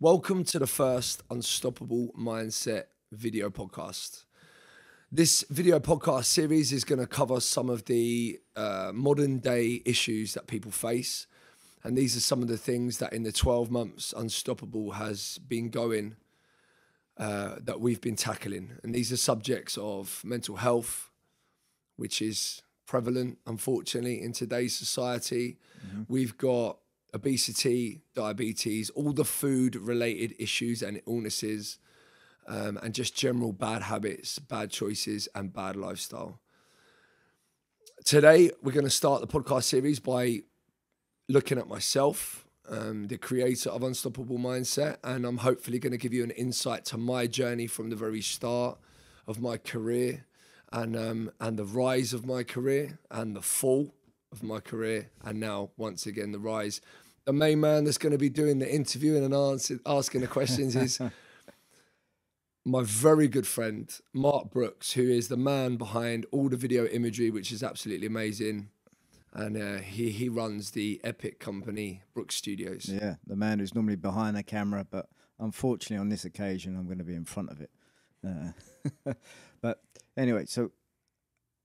Welcome to the first Unstoppable Mindset video podcast. This video podcast series is going to cover some of the modern day issues that people face. And these are some of the things that in the 12 months Unstoppable has been going, that we've been tackling. And these are subjects of mental health, which is prevalent, unfortunately, in today's society. We've got obesity, diabetes, all the food-related issues and illnesses, and just general bad habits, bad choices, and bad lifestyle. Today, we're going to start the podcast series by looking at myself, the creator of Unstoppable Mindset, and I'm hopefully going to give you an insight to my journey from the very start of my career, and the rise of my career, and the fall of my career, and now, once again, the rise. The main man that's going to be doing the interviewing and asking the questions is my very good friend, Mark Brooks, who is the man behind all the video imagery, which is absolutely amazing. And he runs the epic company, Brooks Studios. Yeah, the man who's normally behind the camera, but unfortunately on this occasion, I'm going to be in front of it. But anyway, so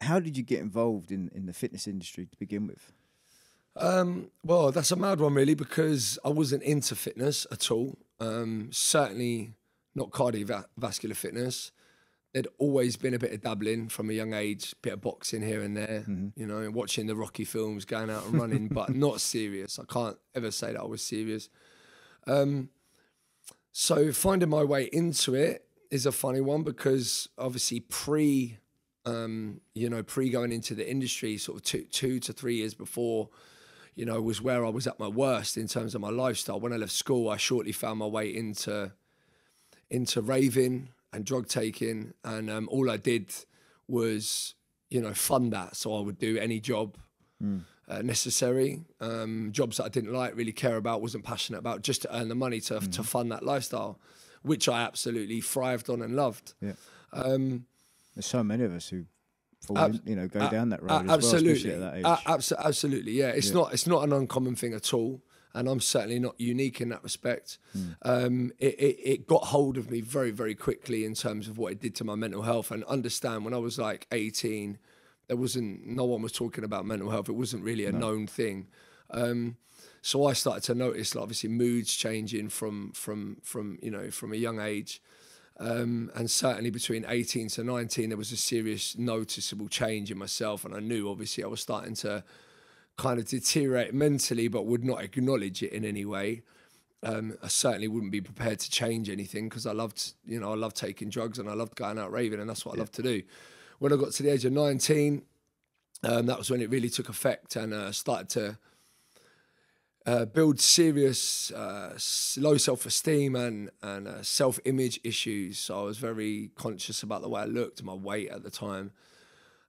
how did you get involved in the fitness industry to begin with? Well, that's a mad one, really, because I wasn't into fitness at all. Certainly not cardiovascular fitness. There'd always been a bit of dabbling from a young age, bit of boxing here and there, you know, watching the Rocky films, going out and running, but not serious. I can't ever say that I was serious. So finding my way into it is a funny one because obviously pre going into the industry, sort of two to 3 years before, you know, was where I was at my worst in terms of my lifestyle. When I left school, I shortly found my way into raving and drug taking, and all I did was, you know, fund that. So I would do any job necessary, jobs that I didn't really care about, wasn't passionate about, just to earn the money to fund that lifestyle, which I absolutely thrived on and loved. Yeah. There's so many of us who go down that road absolutely. as well, especially at that age. Absolutely, yeah. It's not an uncommon thing at all, and I'm certainly not unique in that respect. It got hold of me very, very quickly in terms of what it did to my mental health. And understand, when I was like 18, no one was talking about mental health. It wasn't really a known thing. So I started to notice, like, obviously, moods changing from a young age. And certainly between 18 to 19, there was a serious noticeable change in myself. And I knew, obviously, I was starting to kind of deteriorate mentally, but would not acknowledge it in any way. I certainly wouldn't be prepared to change anything because I loved taking drugs and I loved going out raving, and that's what I loved to do. When I got to the age of 19, that was when it really took effect, and started to build serious low self-esteem and self-image issues. So I was very conscious about the way I looked, my weight at the time.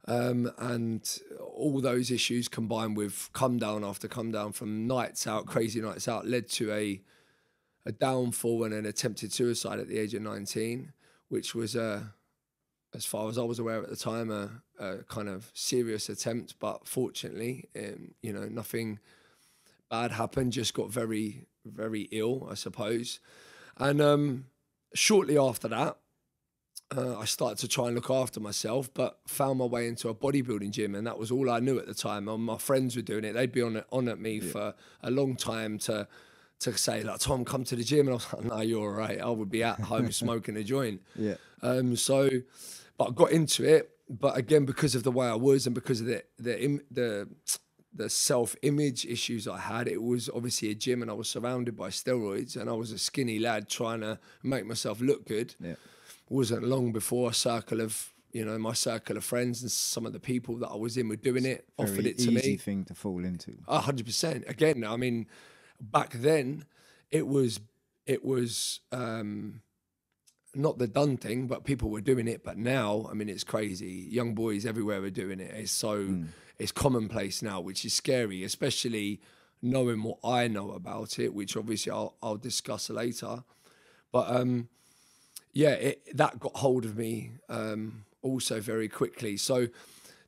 And all those issues combined with come down after come down from nights out, crazy nights out, led to a downfall and an attempted suicide at the age of 19, which was, as far as I was aware at the time, a kind of serious attempt. But fortunately, nothing bad happened, just got very, very ill, I suppose. And shortly after that, I started to try and look after myself, but found my way into a bodybuilding gym, and that was all I knew at the time. And my friends were doing it. They'd be on at me for a long time to say, like, Tom, come to the gym. And I was like, no, you're all right. I would be at home smoking a joint. Yeah. But I got into it. But again, because of the way I was and because of the self-image issues I had, it was obviously a gym, and I was surrounded by steroids, and I was a skinny lad trying to make myself look good. Yeah. Wasn't long before my circle of friends and some of the people that I was in were doing it, offered it to me. Easy thing to fall into. 100%. Again, I mean, back then it was not the done thing, but people were doing it. But now, I mean, it's crazy. Young boys everywhere are doing it. It's it's commonplace now, which is scary, especially knowing what I know about it, which obviously I'll discuss later. But that got hold of me also very quickly. So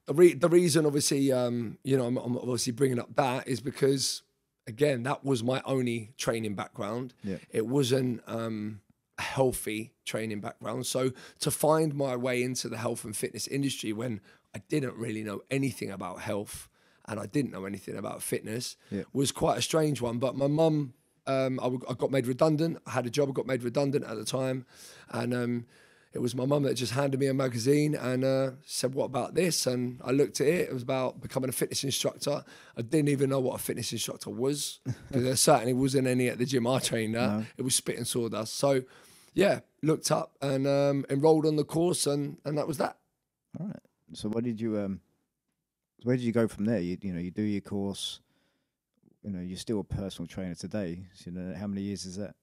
the reason, obviously, I'm obviously bringing up that is because again, that was my only training background. Yeah. It wasn't a healthy training background. So to find my way into the health and fitness industry when I didn't really know anything about health and I didn't know anything about fitness was quite a strange one. But my mum, I got made redundant. I had a job, I got made redundant at the time. And it was my mum that just handed me a magazine and said, what about this? And I looked at it. It was about becoming a fitness instructor. I didn't even know what a fitness instructor was because there certainly wasn't any at the gym I trained at. No. It was spit and sawdust. So, yeah, looked up and enrolled on the course and that was that. All right. So where did you go from there? You do your course, you're still a personal trainer today. So, how many years is that?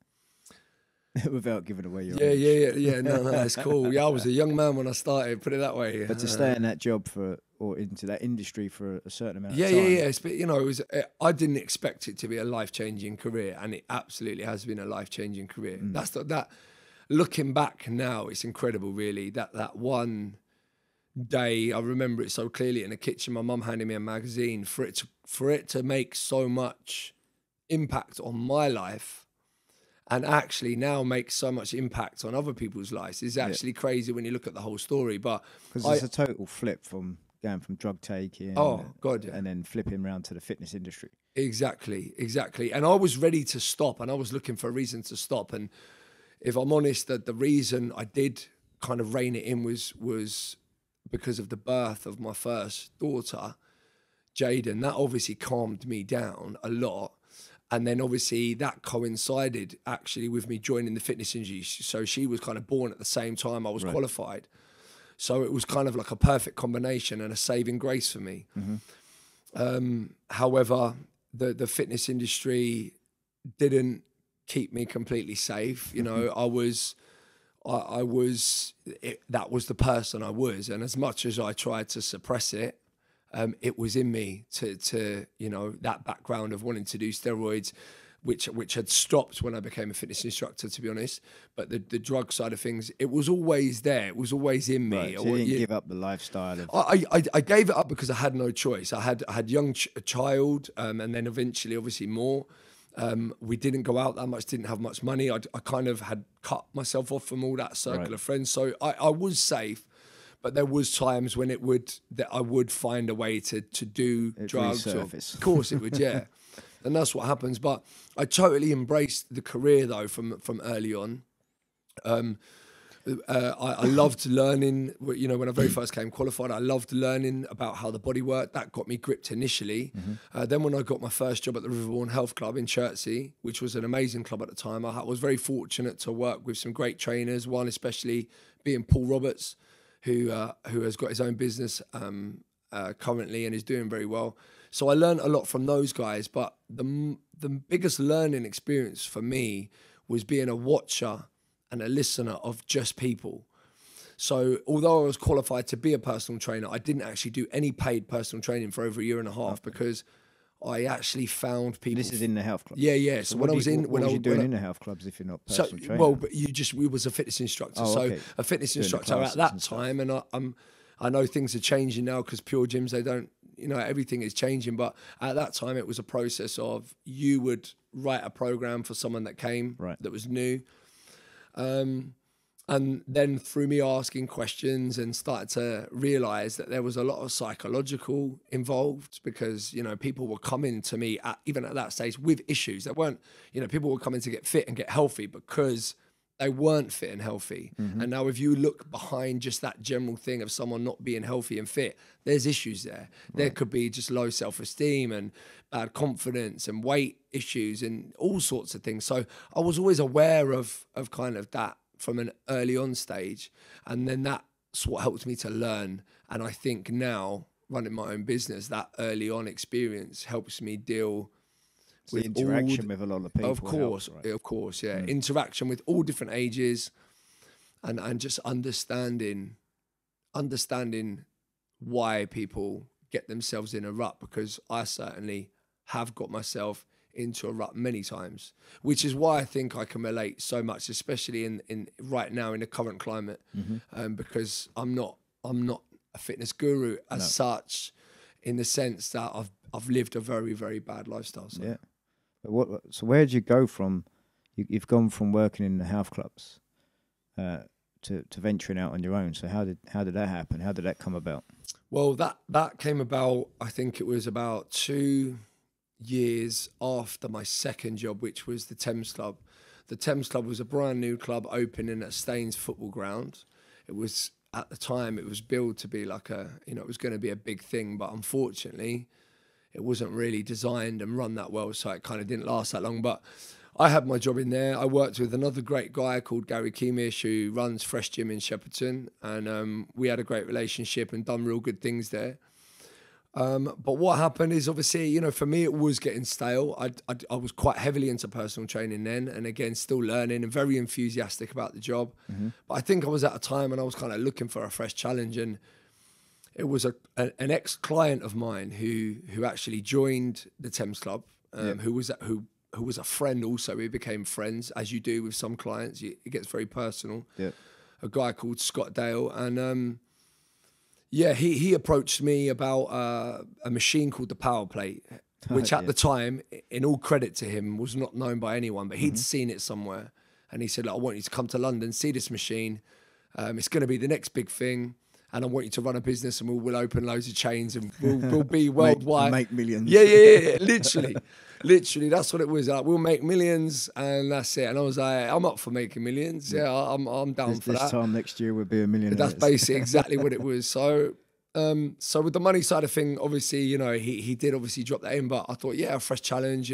Without giving away your age. Yeah. No, it's cool. Yeah, I was a young man when I started, put it that way. But to stay in that job or into that industry for a certain amount of time. Yeah. But, I didn't expect it to be a life-changing career, and it absolutely has been a life-changing career. That. Looking back now, it's incredible, really. That one day, I remember it so clearly in the kitchen. My mum handed me a magazine for it to make so much impact on my life. And actually now makes so much impact on other people's lives is actually crazy when you look at the whole story. But because it's a total flip from going from drug taking, and then flipping around to the fitness industry. Exactly. And I was ready to stop, and I was looking for a reason to stop. And if I'm honest, that the reason I did kind of rein it in was because of the birth of my first daughter, Jaden. That obviously calmed me down a lot. And then obviously that coincided actually with me joining the fitness industry. So she was kind of born at the same time I was qualified. So it was kind of like a perfect combination and a saving grace for me. However, the fitness industry didn't keep me completely safe. That was the person I was. And as much as I tried to suppress it, it was in me to that background of wanting to do steroids, which had stopped when I became a fitness instructor, to be honest. But the drug side of things, it was always there. It was always in me. Right, so you didn't give up the lifestyle of... I gave it up because I had no choice. I had a child, and then eventually, obviously, more. We didn't go out that much, didn't have much money. I kind of had cut myself off from all that circle of friends. So I was safe. But there was times when I would find a way to do drugs. Of course it would, yeah. And that's what happens. But I totally embraced the career though from early on. I loved learning. When I very first came qualified, I loved learning about how the body worked. That got me gripped initially. Then when I got my first job at the Riverbourne Health Club in Chertsey, which was an amazing club at the time, I was very fortunate to work with some great trainers. One especially being Paul Roberts, who has got his own business currently and is doing very well. So I learned a lot from those guys, but the biggest learning experience for me was being a watcher and a listener of just people. So although I was qualified to be a personal trainer, I didn't actually do any paid personal training for over a year and a half because I actually found people. This is in the health club. Yeah. So when I was in, what were you doing in the health clubs if you're not personal trainer? Well, but we was a fitness instructor. So a fitness instructor at that time, and I know things are changing now because Pure Gyms, they don't, everything is changing. But at that time, it was a process of you would write a program for someone that came that was new. And then through me asking questions and started to realize that there was a lot of psychological involved because, people were coming to me even at that stage with issues that weren't, people were coming to get fit and get healthy because they weren't fit and healthy. And now if you look behind just that general thing of someone not being healthy and fit, there's issues there. There could be just low self-esteem and bad confidence and weight issues and all sorts of things. So I was always aware of kind of that from an early on stage. And then that's what helped me to learn. And I think now running my own business, that early on experience helps me deal with interaction with a lot of people. Of course, yeah. Interaction with all different ages and just understanding why people get themselves in a rut, because I certainly have got myself into a rut many times, which is why I think I can relate so much, especially in right now in the current climate, because I'm not a fitness guru as such, in the sense that I've lived a very, very bad lifestyle. So. Yeah, So where did you go from? You've gone from working in the health clubs to venturing out on your own. So how did that happen? How did that come about? Well, that came about, I think it was about 2 years after my second job, which was the Thames Club. The Thames Club was a brand new club opening at Staines football ground. It was, at the time, it was billed to be like it was going to be a big thing, but unfortunately, it wasn't really designed and run that well, so it kind of didn't last that long. But I had my job in there. I worked with another great guy called Gary Keemish, who runs Fresh Gym in Shepperton, and we had a great relationship and done real good things there. But what happened is, obviously, for me, it was getting stale. I was quite heavily into personal training then, and again, still learning and very enthusiastic about the job. Mm-hmm. But I think I was at a time when I was kind of looking for a fresh challenge, and it was an ex-client of mine who actually joined the Thames Club, who was a friend also. We became friends, as you do with some clients. It gets very personal. Yeah. A guy called Scott Dale, and he approached me about a machine called the Power Plate, which at the time, in all credit to him, was not known by anyone, but he'd seen it somewhere. And he said, "Look, I want you to come to London, see this machine. It's going to be the next big thing. And I want you to run a business, and we'll open loads of chains, and we'll be worldwide. Make millions." Yeah. Literally, that's what it was. Like, we'll make millions, and that's it. And I was like, I'm up for making millions. Yeah, I'm down for that. This time next year, we'll be a millionaire. That's basically exactly what it was. So with the money side of thing, obviously, he did obviously drop that in, but I thought, a fresh challenge,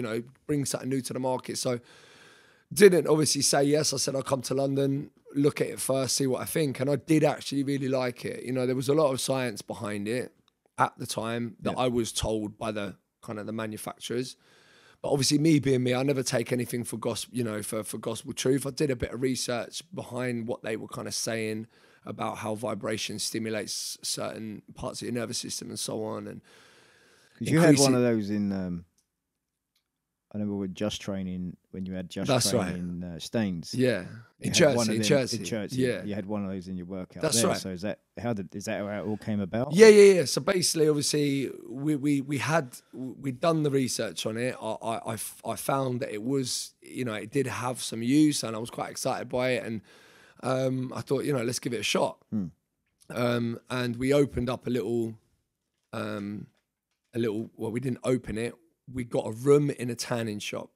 bring something new to the market. So didn't obviously say yes. I said, I'll come to London, look at it first, see what I think. And I did actually really like it. There was a lot of science behind it at the time that I was told by the kind of the manufacturers. But obviously, me being me, I never take anything for gospel, for gospel truth. I did a bit of research behind what they were kind of saying about how vibration stimulates certain parts of your nervous system and so on. And you had one of those in, I remember with Just Training, when you had Just Training in Staines. Yeah, in Chertsey. Yeah, you had one of those in your workout. That's there. right. So is that how it all came about? Yeah. So basically, obviously, we'd done the research on it. I found that it was, it did have some use, and I was quite excited by it. And I thought, let's give it a shot. And we opened up a little. Well, we didn't open it. We got a room in a tanning shop,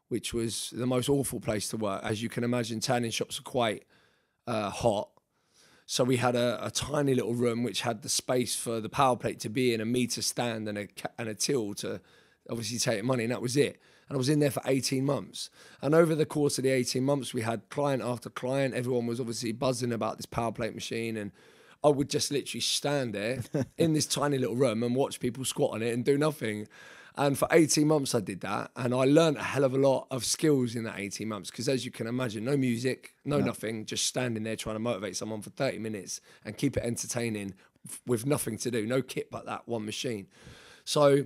which was the most awful place to work. As you can imagine, tanning shops are quite hot. So we had a tiny little room which had the space for the Power Plate to be in, a meter stand and a till to obviously take money, and that was it. And I was in there for 18 months. And over the course of the 18 months, we had client after client. Everyone was obviously buzzing about this Power Plate machine, and I would just literally stand there in this tiny little room and watch people squat on it and do nothing. And for 18 months, I did that. And I learned a hell of a lot of skills in that 18 months. Because as you can imagine, no music, no nothing, just standing there trying to motivate someone for 30 minutes and keep it entertaining with nothing to do, no kit but that one machine. So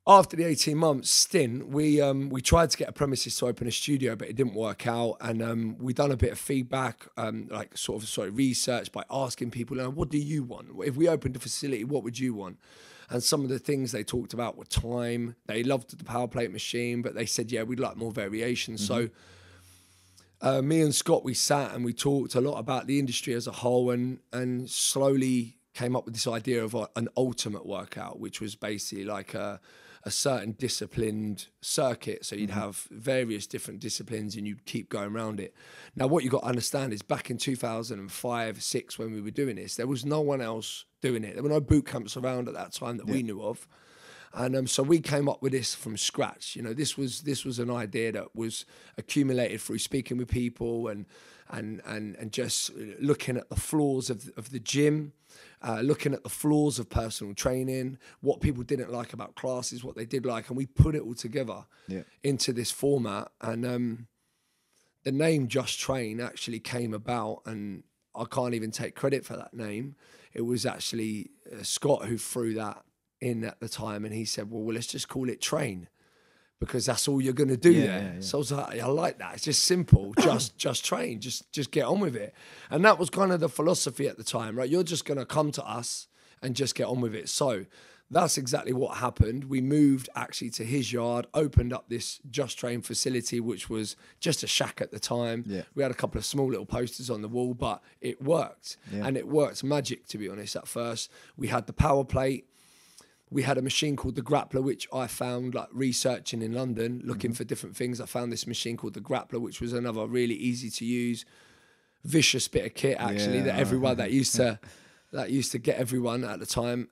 after the 18 months stint, we tried to get a premises to open a studio, but it didn't work out. And we done a bit of feedback, research by asking people, what do you want? If we opened a facility, what would you want? And some of the things they talked about were time. They loved the Power Plate machine, but they said, we'd like more variation. Mm-hmm. So me and Scott, we sat and we talked a lot about the industry as a whole, and slowly came up with this idea of an ultimate workout, which was basically like a certain disciplined circuit. So you'd have various different disciplines and you'd keep going around it. Now, what you got to understand is back in 2005, 6, when we were doing this, there was no one else doing it. There were no boot camps around at that time that we knew of. And so we came up with this from scratch. This was an idea that was accumulated through speaking with people and just looking at the flaws of the gym, looking at the flaws of personal training, what people didn't like about classes, what they did like, and we put it all together into this format. And the name Just Train actually came about, and I can't even take credit for that name. It was actually Scott who threw that in at the time, and he said, well, let's just call it Train, because that's all you're going to do there. Yeah. So I was like, I like that. It's just simple. just train. Just get on with it. And that was kind of the philosophy at the time, right? You're just going to come to us and just get on with it. So that's exactly what happened. We moved actually to his yard, opened up this Just Train facility, which was just a shack at the time. Yeah. We had a couple of small little posters on the wall, but it worked. Yeah. And it worked magic, to be honest, at first. We had the power plate. We had a machine called the Grappler, which I found like researching in London, looking for different things. I found this machine called the Grappler, which was another really easy to use, vicious bit of kit actually that everyone that used to get everyone at the time.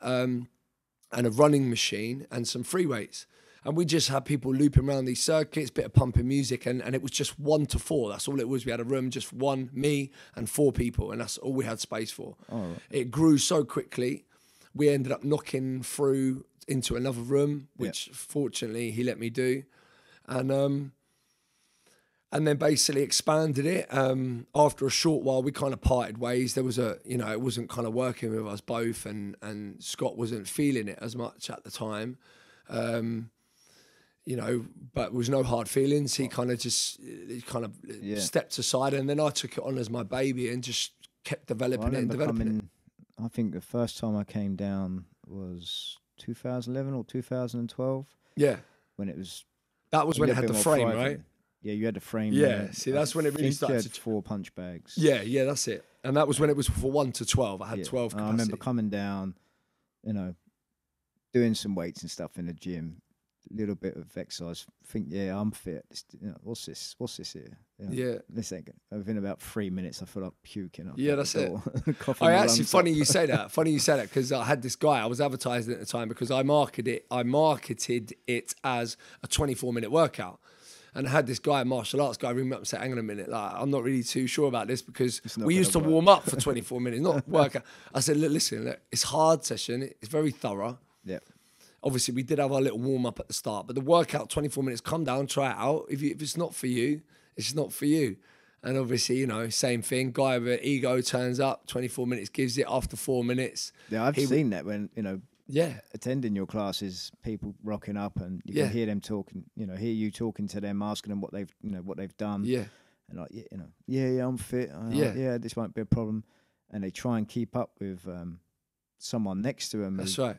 And a running machine and some free weights. And we just had people looping around these circuits, bit of pumping music, and it was just 1 to 4. That's all it was. We had a room, just one, me, and 4 people, and that's all we had space for. Oh, right. It grew so quickly. We ended up knocking through into another room, which fortunately he let me do. And then basically expanded it. After a short while, we kind of parted ways. There was it wasn't kind of working with us both, and Scott wasn't feeling it as much at the time. But there was no hard feelings. He kind of stepped aside, and then I took it on as my baby and just kept developing it. I think the first time I came down was 2011 or 2012. Yeah. That was when it had the frame, right? Yeah, you had the frame. Yeah, see, that's when it really started. You had 4 punch bags. Yeah, that's it. And that was when it was for 1 to 12. I had 12 capacity. I remember coming down, doing some weights and stuff in the gym, little bit of exercise. Think, I'm fit. What's this here? This ain't good. Within about 3 minutes, I feel like puking. Yeah, that's it. Funny you say that. Because I had this guy. I was advertising at the time because I marketed it as a 24-minute workout. And I had this guy, a martial arts guy, ring me up and say, hang on a minute, I'm not really too sure about this because we used to warm up for 24 minutes, not work out. I said, listen, it's hard session. It's very thorough. Yeah. Obviously, we did have our little warm up at the start, but the workout, 24 minutes, come down, try it out. If it's not for you, it's not for you. And obviously, same thing. Guy with an ego turns up, 24 minutes, gives it after 4 minutes. Yeah, I've seen that when, attending your classes, people rocking up and you can hear them talking, hear you talking to them, asking them what they've done. Yeah. And like, I'm fit. This won't be a problem. And they try and keep up with someone next to them. That's right.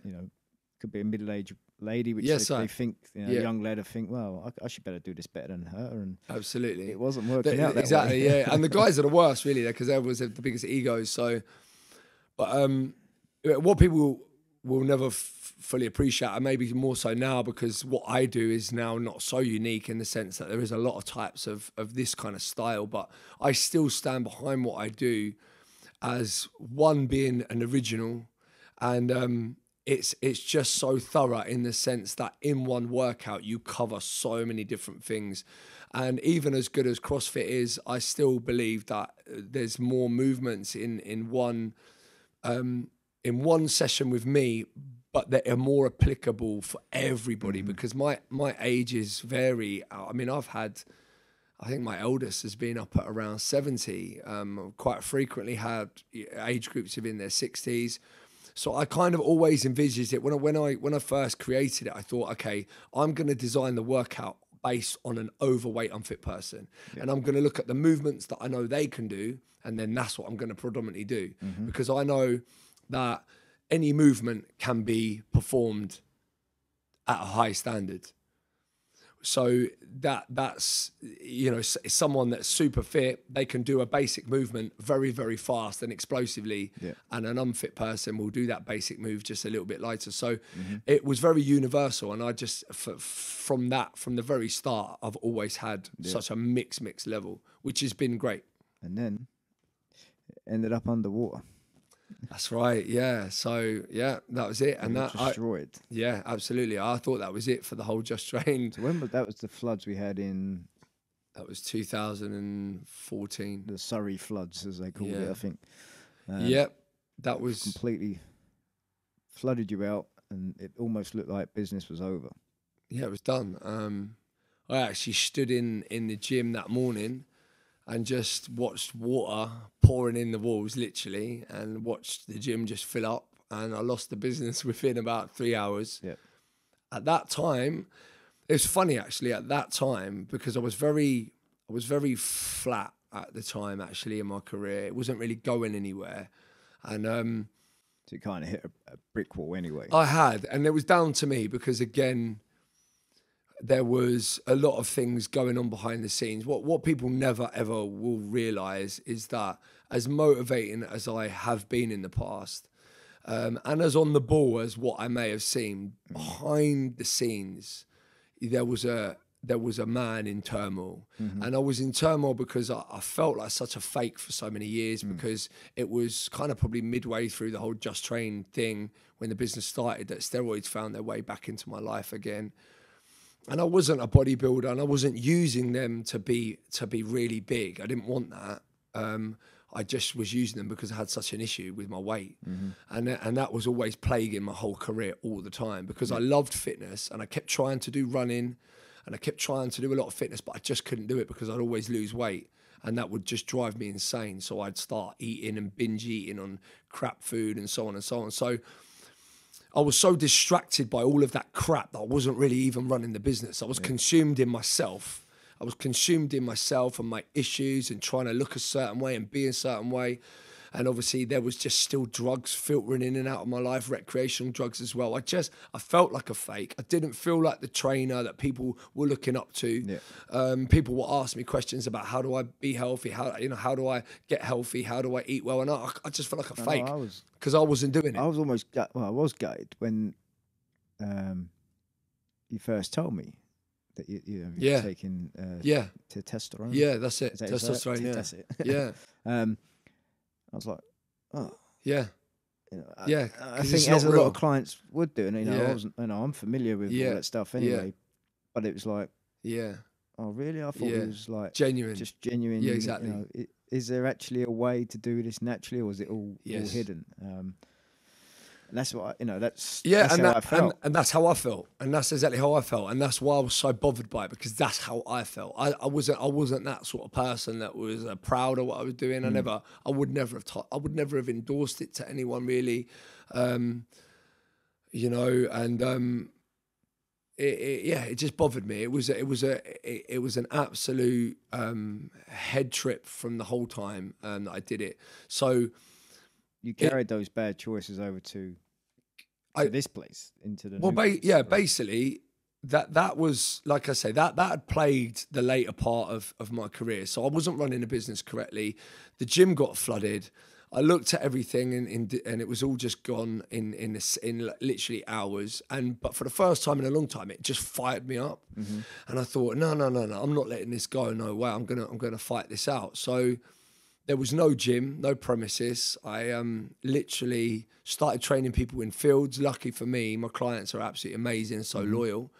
Could be a middle-aged lady, which they think, a young lad, think, well, I should better do this better than her. And absolutely. It wasn't working out that exactly, way. Yeah. And the guys are the worst, really, because they always have the biggest egos. So, but what people will never fully appreciate, and maybe more so now, because what I do is now not so unique in the sense that there is a lot of types of this kind of style, but I still stand behind what I do as one being an original, and it's just so thorough in the sense that in one workout you cover so many different things. And even as good as CrossFit is, I still believe that there's more movements in one session with me, but that are more applicable for everybody, because my ages vary. I mean, I think my eldest has been up at around 70. Quite frequently had age groups within their 60s. So I kind of always envisaged it. When I first created it, I thought, okay, I'm going to design the workout based on an overweight, unfit person. Yeah. And I'm going to look at the movements that I know they can do, and then that's what I'm going to predominantly do. Because I know that any movement can be performed at a high standard. So that's someone that's super fit, they can do a basic movement very, very fast and explosively, and an unfit person will do that basic move just a little bit lighter. So it was very universal, and I just from the very start, I've always had such a mixed level, which has been great. And then ended up underwater. That's right, yeah. So that was it, and that destroyed. Yeah, absolutely. I thought that was it for the whole Just Train. So that was the floods we had in? That was 2014. The Surrey floods, as they called it, I think. That was completely flooded you out, and it almost looked like business was over. Yeah, it was done. I actually stood in the gym that morning and just watched water pouring in the walls, literally, and watched the gym just fill up. And I lost the business within about 3 hours. Yeah. At that time, it was funny actually. At that time, because I was very flat at the time actually in my career. It wasn't really going anywhere, and So you kind of hit a brick wall anyway. I had, and it was down to me because, again, there was a lot of things going on behind the scenes. What people never ever will realise is that as motivating as I have been in the past, and as on the ball as what I may have seen, behind the scenes, there was a man in turmoil. And I was in turmoil because I felt like such a fake for so many years, because it was kind of probably midway through the whole Just Train thing when the business started that steroids found their way back into my life again. And I wasn't a bodybuilder, and I wasn't using them to be really big. I didn't want that. I just was using them because I had such an issue with my weight. And that was always plaguing my whole career all the time, because I loved fitness and I kept trying to do running and I kept trying to do a lot of fitness, but I just couldn't do it because I'd always lose weight, and that would just drive me insane. So I'd start eating and binge eating on crap food and so on and so on. So I was so distracted by all of that crap that I wasn't really even running the business. I was consumed in myself. I was consumed in myself and my issues and trying to look a certain way and be a certain way. And obviously there was just still drugs filtering in and out of my life, recreational drugs as well. I felt like a fake. I didn't feel like the trainer that people were looking up to. People would ask me questions about how do I be healthy? How do I get healthy? How do I eat well? And I just felt like a fake because I wasn't doing it. I was almost, I was gutted when you first told me that you're taking testosterone. Yeah, that's it. Testosterone. Yeah. That's it. Yeah. I was like, oh. Yeah. I think as a lot of clients would do, and I wasn't, I'm familiar with all that stuff anyway. But it was like, oh really? I thought it was like genuine, just genuine. Yeah, exactly. Is there actually a way to do this naturally, or is it all hidden? And that's what that's how I felt. And that's how I felt, and that's exactly how I felt, and that's why I was so bothered by it, because that's how I felt. I wasn't that sort of person that was proud of what I was doing. I would never have endorsed it to anyone really, it just bothered me. It was an absolute head trip from the whole time that I did it. So. You carried those bad choices over to this place, into the basically that was, like I say, that had plagued the later part of my career. So I wasn't running the business correctly. The gym got flooded. I looked at everything and it was all just gone in literally hours. But for the first time in a long time, it just fired me up. And I thought, no, I'm not letting this go. No way. I'm gonna fight this out. So. There was no gym, no premises. I literally started training people in fields. Lucky for me, my clients are absolutely amazing, so loyal.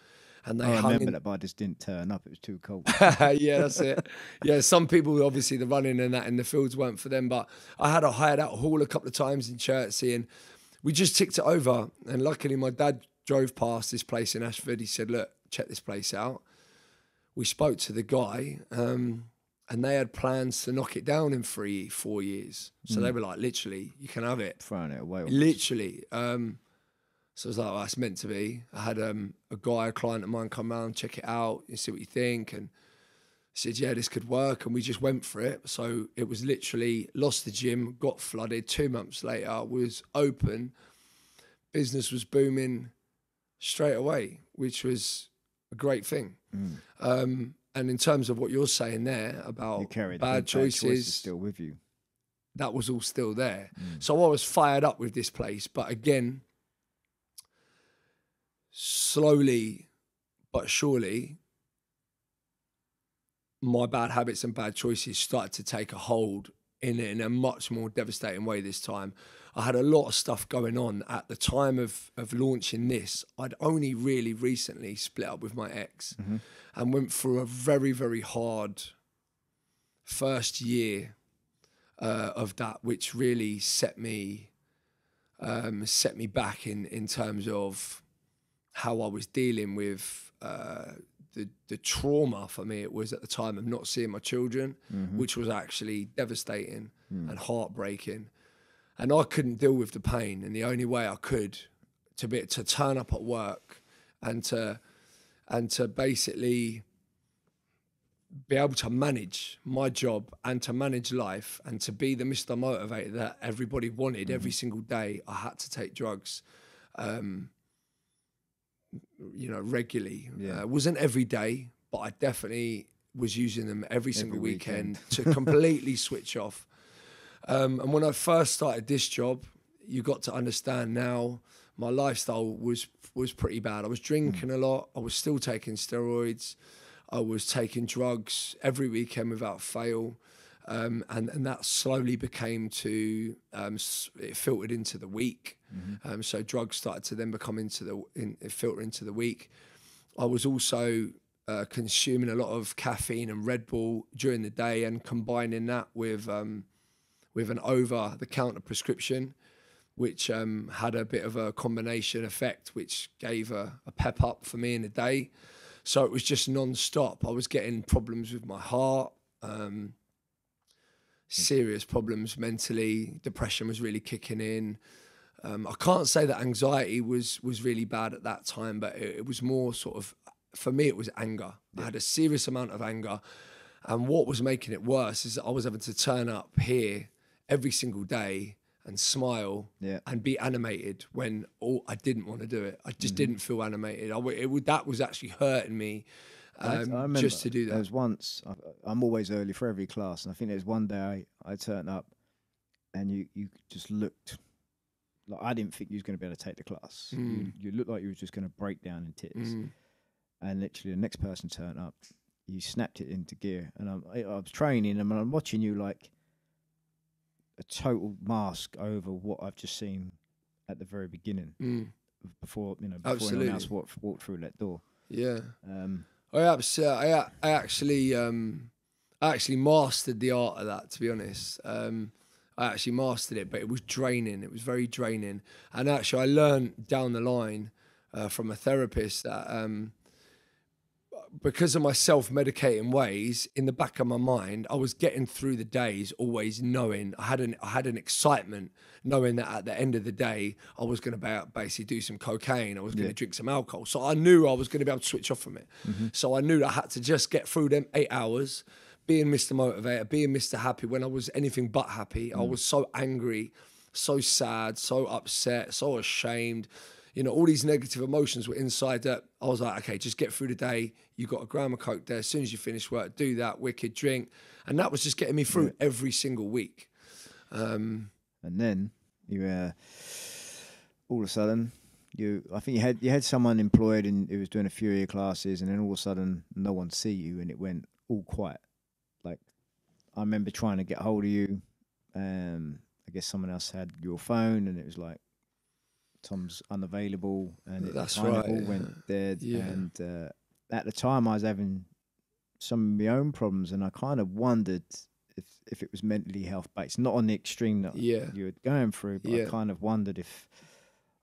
And they I remember that, but I just didn't turn up. It was too cold. Yeah, that's it. Yeah, some people, obviously, the running and that in the fields weren't for them. But I had a hired out hall a couple of times in Chertsey, and we just ticked it over. And luckily, my dad drove past this place in Ashford. He said, look, check this place out. We spoke to the guy. And they had plans to knock it down in 3-4 years. So they were like, literally, you can have it. Throwing it away. Literally. So I was like, well, it's meant to be. I had a client of mine come round, check it out, and see what you think. And said, yeah, this could work. And we just went for it. So it was literally, lost the gym, got flooded. 2 months later, was open. Business was booming straight away, which was a great thing. And in terms of what you're saying there about bad choices still with you, that was all still there. So I was fired up with this place. But again, slowly but surely, my bad habits and bad choices started to take a hold in a much more devastating way this time. I had a lot of stuff going on at the time of launching this. I'd only really recently split up with my ex and went through a very, very hard first year of that, which really set me back in terms of how I was dealing with the trauma for me. It was at the time of not seeing my children, which was actually devastating and heartbreaking. And I couldn't deal with the pain, and the only way I could to turn up at work and to basically be able to manage my job and to manage life and to be the Mr. Motivator that everybody wanted every single day, I had to take drugs, regularly. Yeah. It wasn't every day, but I definitely was using them every single weekend to completely switch off. And when I first started this job, you got to understand now my lifestyle was pretty bad. I was drinking a lot. I was still taking steroids. I was taking drugs every weekend without fail. And that slowly became it filtered into the week. So drugs started to then become filter into the week. I was also consuming a lot of caffeine and Red Bull during the day and combining that with an over-the-counter prescription, which had a bit of a combination effect, which gave a pep up for me in the day. So it was just non-stop. I was getting problems with my heart, serious problems mentally. Depression was really kicking in. I can't say that anxiety was really bad at that time, but it was more sort of, for me, it was anger. I had a serious amount of anger. And what was making it worse is that I was having to turn up here every single day and smile and be animated when I didn't want to do it. I just didn't feel animated. That was actually hurting me I remember just to do that. There was once, I'm always early for every class, and I think there was one day I turned up and you just looked like I didn't think you was going to be able to take the class. You looked like you was just going to break down in tears. And literally the next person turned up, you snapped it into gear. And I was training and I'm watching you like a total mask over what I've just seen at the very beginning before anyone else walked through that door. Yeah. I actually mastered the art of that, to be honest. I actually mastered it, but it was draining. It was very draining. And actually I learned down the line from a therapist that because of my self-medicating ways, in the back of my mind, I was getting through the days always knowing I had an excitement, knowing that at the end of the day, I was going to basically do some cocaine, I was going to drink some alcohol. So I knew I was going to be able to switch off from it. So I knew that I had to just get through them 8 hours, being Mr. Motivator, being Mr. Happy when I was anything but happy. I was so angry, so sad, so upset, so ashamed. All these negative emotions were inside that. I was like, okay, just get through the day. You got a gram of coke there. As soon as you finish work, do that, wicked drink. And that was just getting me through every single week. And then you, all of a sudden, I think you had someone employed and who was doing a few of your classes, and then all of a sudden no one see you and it went all quiet. Like, I remember trying to get hold of you. I guess someone else had your phone and it was like, Tom's unavailable, and it kind of all went dead. Yeah. And at the time, I was having some of my own problems, and I kind of wondered if it was mentally health based, not on the extreme that you were going through, but I kind of wondered if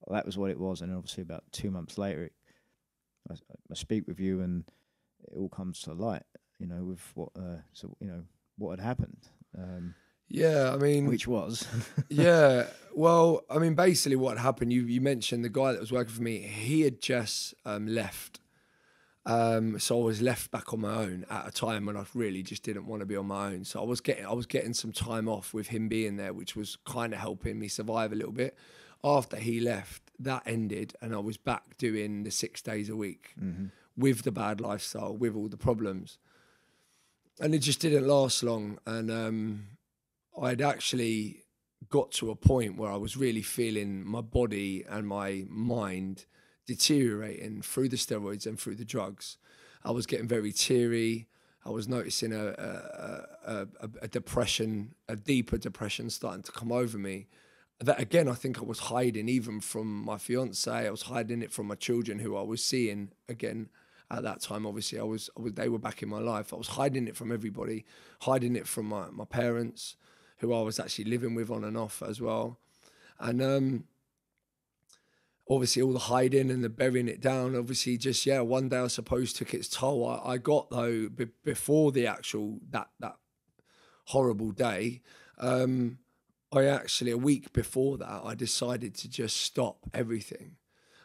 that was what it was. And obviously, about 2 months later, I speak with you, and it all comes to light. With what had happened. Yeah, I mean... Which was? Yeah, well, I mean, basically what happened, you mentioned the guy that was working for me, he had just left. So I was left back on my own at a time when I really just didn't want to be on my own. So I was getting some time off with him being there, which was kind of helping me survive a little bit. After he left, that ended, and I was back doing the 6 days a week with the bad lifestyle, with all the problems. And it just didn't last long. And... I'd actually got to a point where I was really feeling my body and my mind deteriorating through the steroids and through the drugs. I was getting very teary. I was noticing a depression, a deeper depression starting to come over me. That, again, I think I was hiding even from my fiance. I was hiding it from my children who I was seeing again. At that time, obviously, they were back in my life. I was hiding it from everybody, hiding it from my parents, who I was actually living with on and off as well. And obviously all the hiding and the burying it down, obviously just, one day I suppose took its toll. I got, though, before the actual, that horrible day, I actually, a week before that, I decided to just stop everything.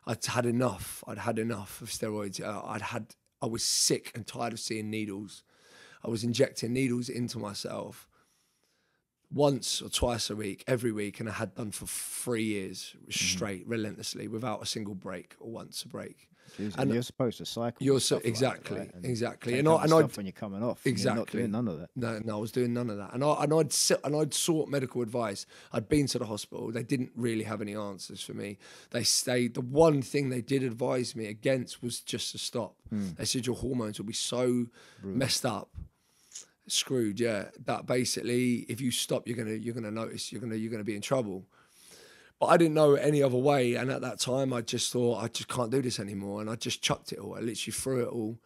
I'd had enough. I'd had enough of steroids. I was sick and tired of seeing needles. I was injecting needles into myself once or twice a week, every week, and I had done for 3 years straight, relentlessly, witithout a single break or once a break. Jeez, And you're supposed to cycle. you're with so stuff like that, exactly, right? And exactly, take and other I stuff when you're coming off. And you're not exactly doing none of that. No, I was doing none of that, and I'd sought medical advice. I'd been to the hospital. They didn't really have any answers for me. The one thing they did advise me against was just to stop. They said your hormones will be so messed up, screwed, yeah, that basically if you stop, you're gonna notice you're gonna be in trouble. But I didn't know any other way, and at that time I just thought I just can't do this anymore, and I just chucked it all. I literally threw it all,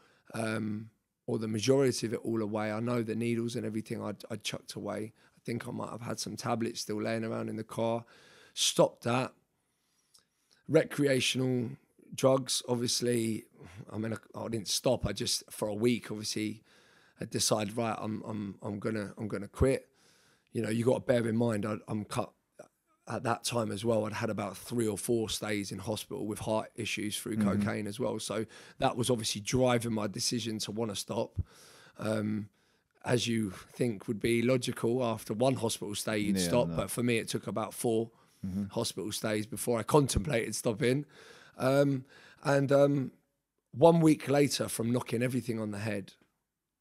or the majority of it all away. I know the needles and everything I'd chucked away. I think I might have had some tablets still laying around in the car. Stopped that. Recreational drugs, obviously. I mean, I didn't stop. I just for a week, obviously, I decided, right, I'm gonna quit. You know, you got to bear in mind, I'm cut. At that time as well, I'd had about 3 or 4 stays in hospital with heart issues through cocaine as well. So that was obviously driving my decision to want to stop. As you think would be logical, after 1 hospital stay, you'd stop. No. But for me, it took about 4 hospital stays before I contemplated stopping. 1 week later, from knocking everything on the head,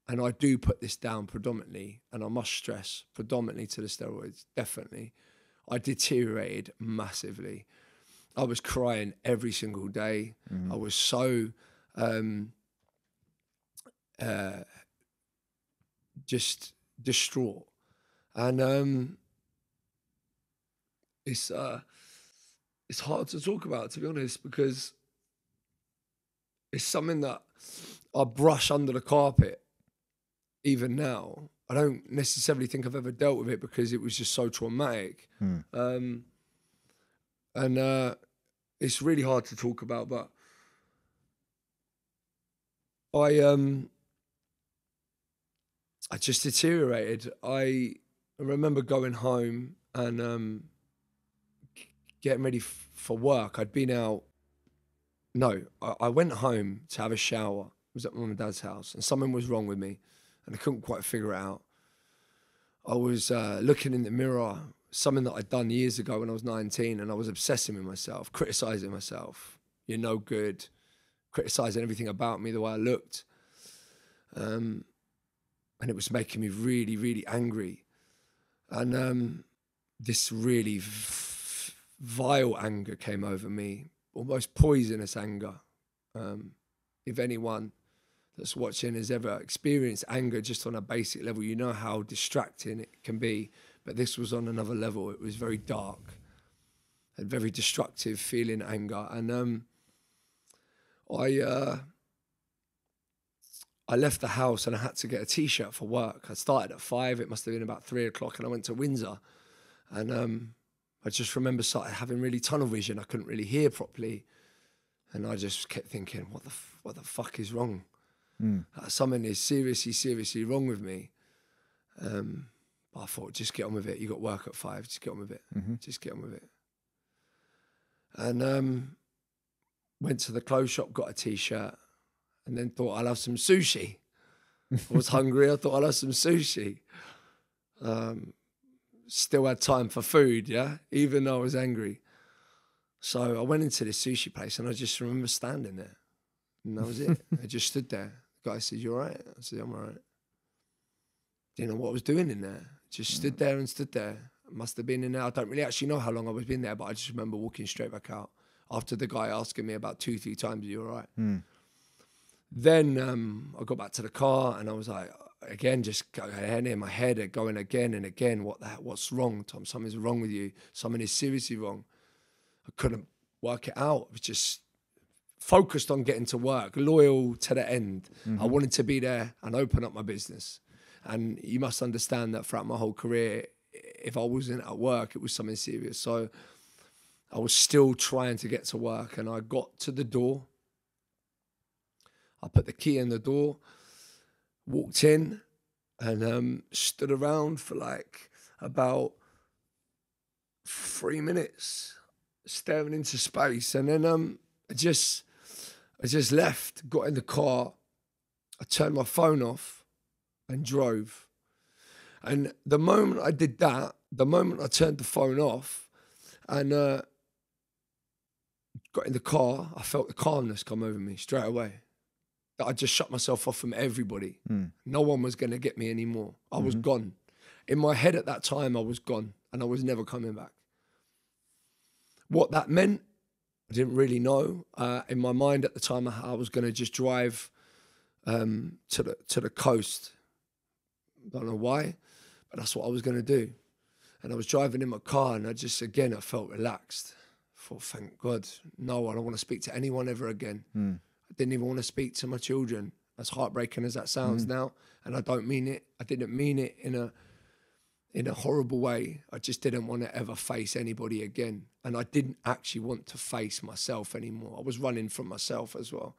and I do put this down predominantly, and I must stress, predominantly to the steroids, definitely, I deteriorated massively. I was crying every single day. I was so just distraught. And it's hard to talk about, to be honest, because it's something that I brush under the carpet even now. I don't necessarily think I've ever dealt with it because it was just so traumatic. It's really hard to talk about, but I just deteriorated. I remember going home and getting ready for work. I'd been out. No, I went home to have a shower. I was at Mum and Dad's house, and something was wrong with me, and I couldn't quite figure it out. I was looking in the mirror, something that I'd done years ago when I was 19, and I was obsessing with myself, criticising myself. You're no good, criticising everything about me, the way I looked. And it was making me really, really angry. And this really vile anger came over me, almost poisonous anger. If anyone that's watching has ever experienced anger just on a basic level, you know how distracting it can be. But this was on another level. It was very dark and very destructive feeling anger. And I left the house and I had to get a T-shirt for work. I started at 5, it must have been about 3 o'clock, and I went to Windsor. And I just remember started having really tunnel vision. I couldn't really hear properly. And I just kept thinking, what the fuck is wrong? Something is seriously wrong with me. But I thought, just get on with it. You got work at 5, just get on with it. Just get on with it. And went to the clothes shop, got a T-shirt, and then thought, I'll have some sushi. I was hungry, I thought I'll have some sushi. Still had time for food, yeah, even though I was angry. So I went into this sushi place and I just remember standing there. And that was it. I just stood there. The guy said, "You all right?" I said, "I'm all right." Didn't know what I was doing in there. Just stood there and stood there. Must have been in there. I don't really actually know how long I was in there, but I just remember walking straight back out after the guy asking me about 2-3 times, "Are you all right?" Then I got back to the car and I was like, again, just going in my head, going again and again, what's wrong, Tom? Something's wrong with you. Something is seriously wrong. I couldn't work it out. I was just focused on getting to work, loyal to the end. I wanted to be there and open up my business. And you must understand that throughout my whole career, if I wasn't at work, it was something serious. So I was still trying to get to work, and I got to the door. I put the key in the door, walked in, and stood around for like about 3 minutes, staring into space. And then I just left, got in the car, I turned my phone off, and drove. And the moment I did that, the moment I turned the phone off and got in the car, I felt the calmness come over me straight away. That I just shut myself off from everybody. No one was going to get me anymore. I was gone. In my head at that time, I was gone and I was never coming back. What that meant, I didn't really know. In my mind at the time, I was going to just drive to the coast. Don't know why, but that's what I was going to do. And I was driving in my car and I felt relaxed. I thought, thank God, no, I don't want to speak to anyone ever again. I didn't even want to speak to my children, as heartbreaking as that sounds now. And I don't mean it. I didn't mean it in a horrible way. I just didn't want to ever face anybody again. And I didn't actually want to face myself anymore. I was running from myself as well.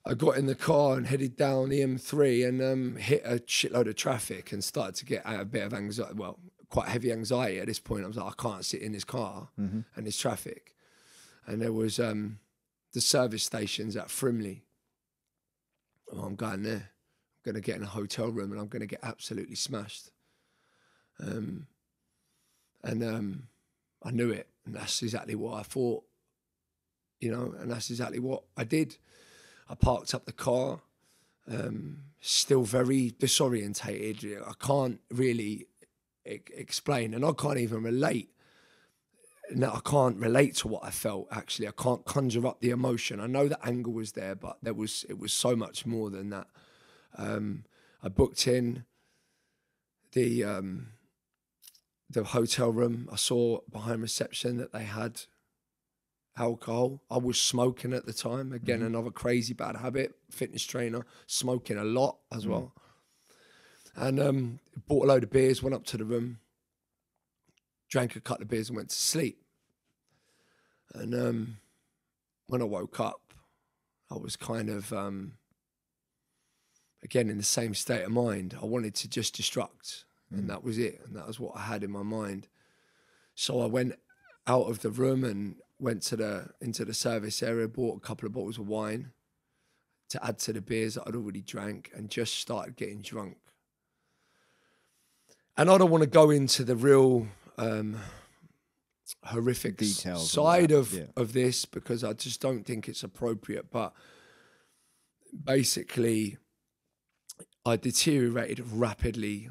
I got in the car and headed down the M3 and hit a shitload of traffic and started to get a bit of anxiety, well, quite heavy anxiety at this point. I was like, I can't sit in this car and there's traffic. And there was the service stations at Frimley. Oh, I'm going there. I'm going to get in a hotel room and I'm going to get absolutely smashed. And I knew it. And that's exactly what I thought, and that's exactly what I did. I parked up the car, still very disorientated. I can't really explain, and I can't even relate. No, I can't relate to what I felt, actually. I can't conjure up the emotion. I know the anger was there, but it was so much more than that. I booked in the hotel room. I saw behind reception that they had alcohol. I was smoking at the time. Again, another crazy bad habit, fitness trainer, smoking a lot as well. And bought a load of beers, went up to the room, drank a couple of beers and went to sleep. And when I woke up, I was kind of, again, in the same state of mind. I wanted to just destruct, and that was it. And that was what I had in my mind. So I went out of the room and went into the service area, bought a couple of bottles of wine to add to the beers that I'd already drank, and just started getting drunk. And I don't want to go into the real horrific details side of this because I just don't think it's appropriate. But basically, I deteriorated rapidly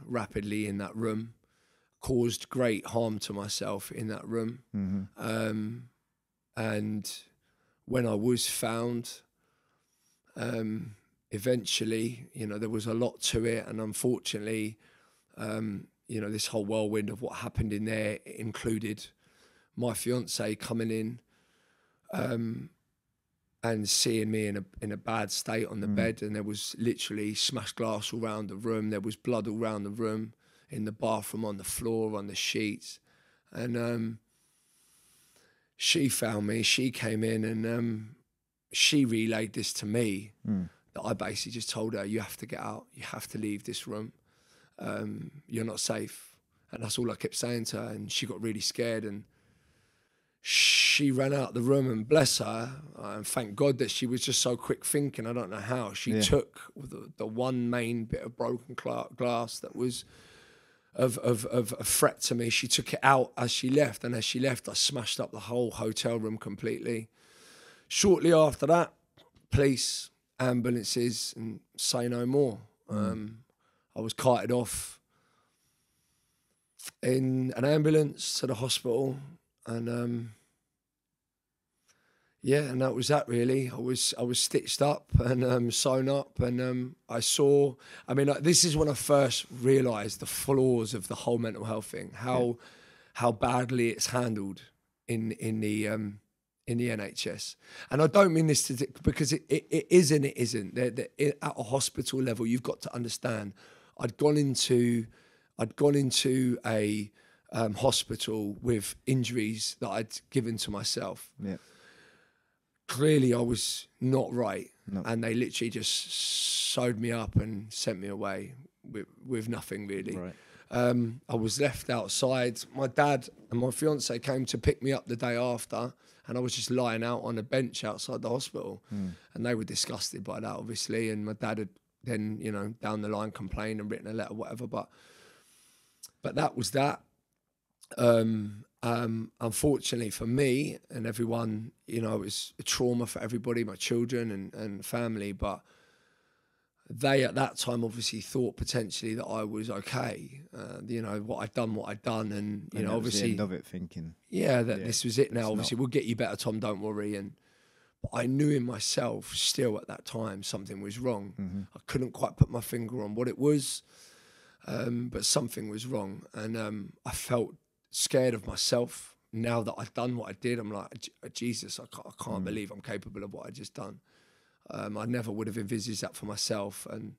in that room, caused great harm to myself in that room. And when I was found, eventually, there was a lot to it. And unfortunately, this whole whirlwind of what happened in there included my fiance coming in and seeing me in a bad state on the bed, and there was literally smashed glass all around the room. There was blood all around the room, in the bathroom, on the floor, on the sheets. And she found me. She came in and she relayed this to me, that I basically just told her, you have to get out. You have to leave this room. You're not safe. And that's all I kept saying to her. And she got really scared and she ran out the room, and bless her, and thank God that she was just so quick thinking. I don't know how. She took the one main bit of broken glass that was of a threat to me. She took it out as she left, and as she left, I smashed up the whole hotel room completely. Shortly after that, police, ambulances, and say no more. I was carted off in an ambulance to the hospital, and and that was that really. I was stitched up and sewn up, and this is when I first realised the flaws of the whole mental health thing, how badly it's handled in the NHS. And I don't mean this because it is and it isn't. At a hospital level, you've got to understand. I'd gone into a hospital with injuries that I'd given to myself. Yeah. Clearly, I was not right, and they literally just sewed me up and sent me away with nothing really. Right. I was left outside. My dad and my fiance came to pick me up the day after, and I was just lying out on a bench outside the hospital, and they were disgusted by that, obviously. And my dad had then, you know, down the line complained and written a letter, whatever. But that was that. Unfortunately for me and everyone, you know, it was a trauma for everybody, my children and family, but they at that time obviously thought potentially that I was okay. You know, what I'd done, and you know, obviously the end of it, thinking, this was it now. Obviously, we'll get you better, Tom. Don't worry. But I knew in myself still at that time something was wrong. I couldn't quite put my finger on what it was, but something was wrong, and I felt scared of myself. Now that I've done what I did, I'm like, Jesus, I can't believe I'm capable of what I just done. I never would have envisaged that for myself, and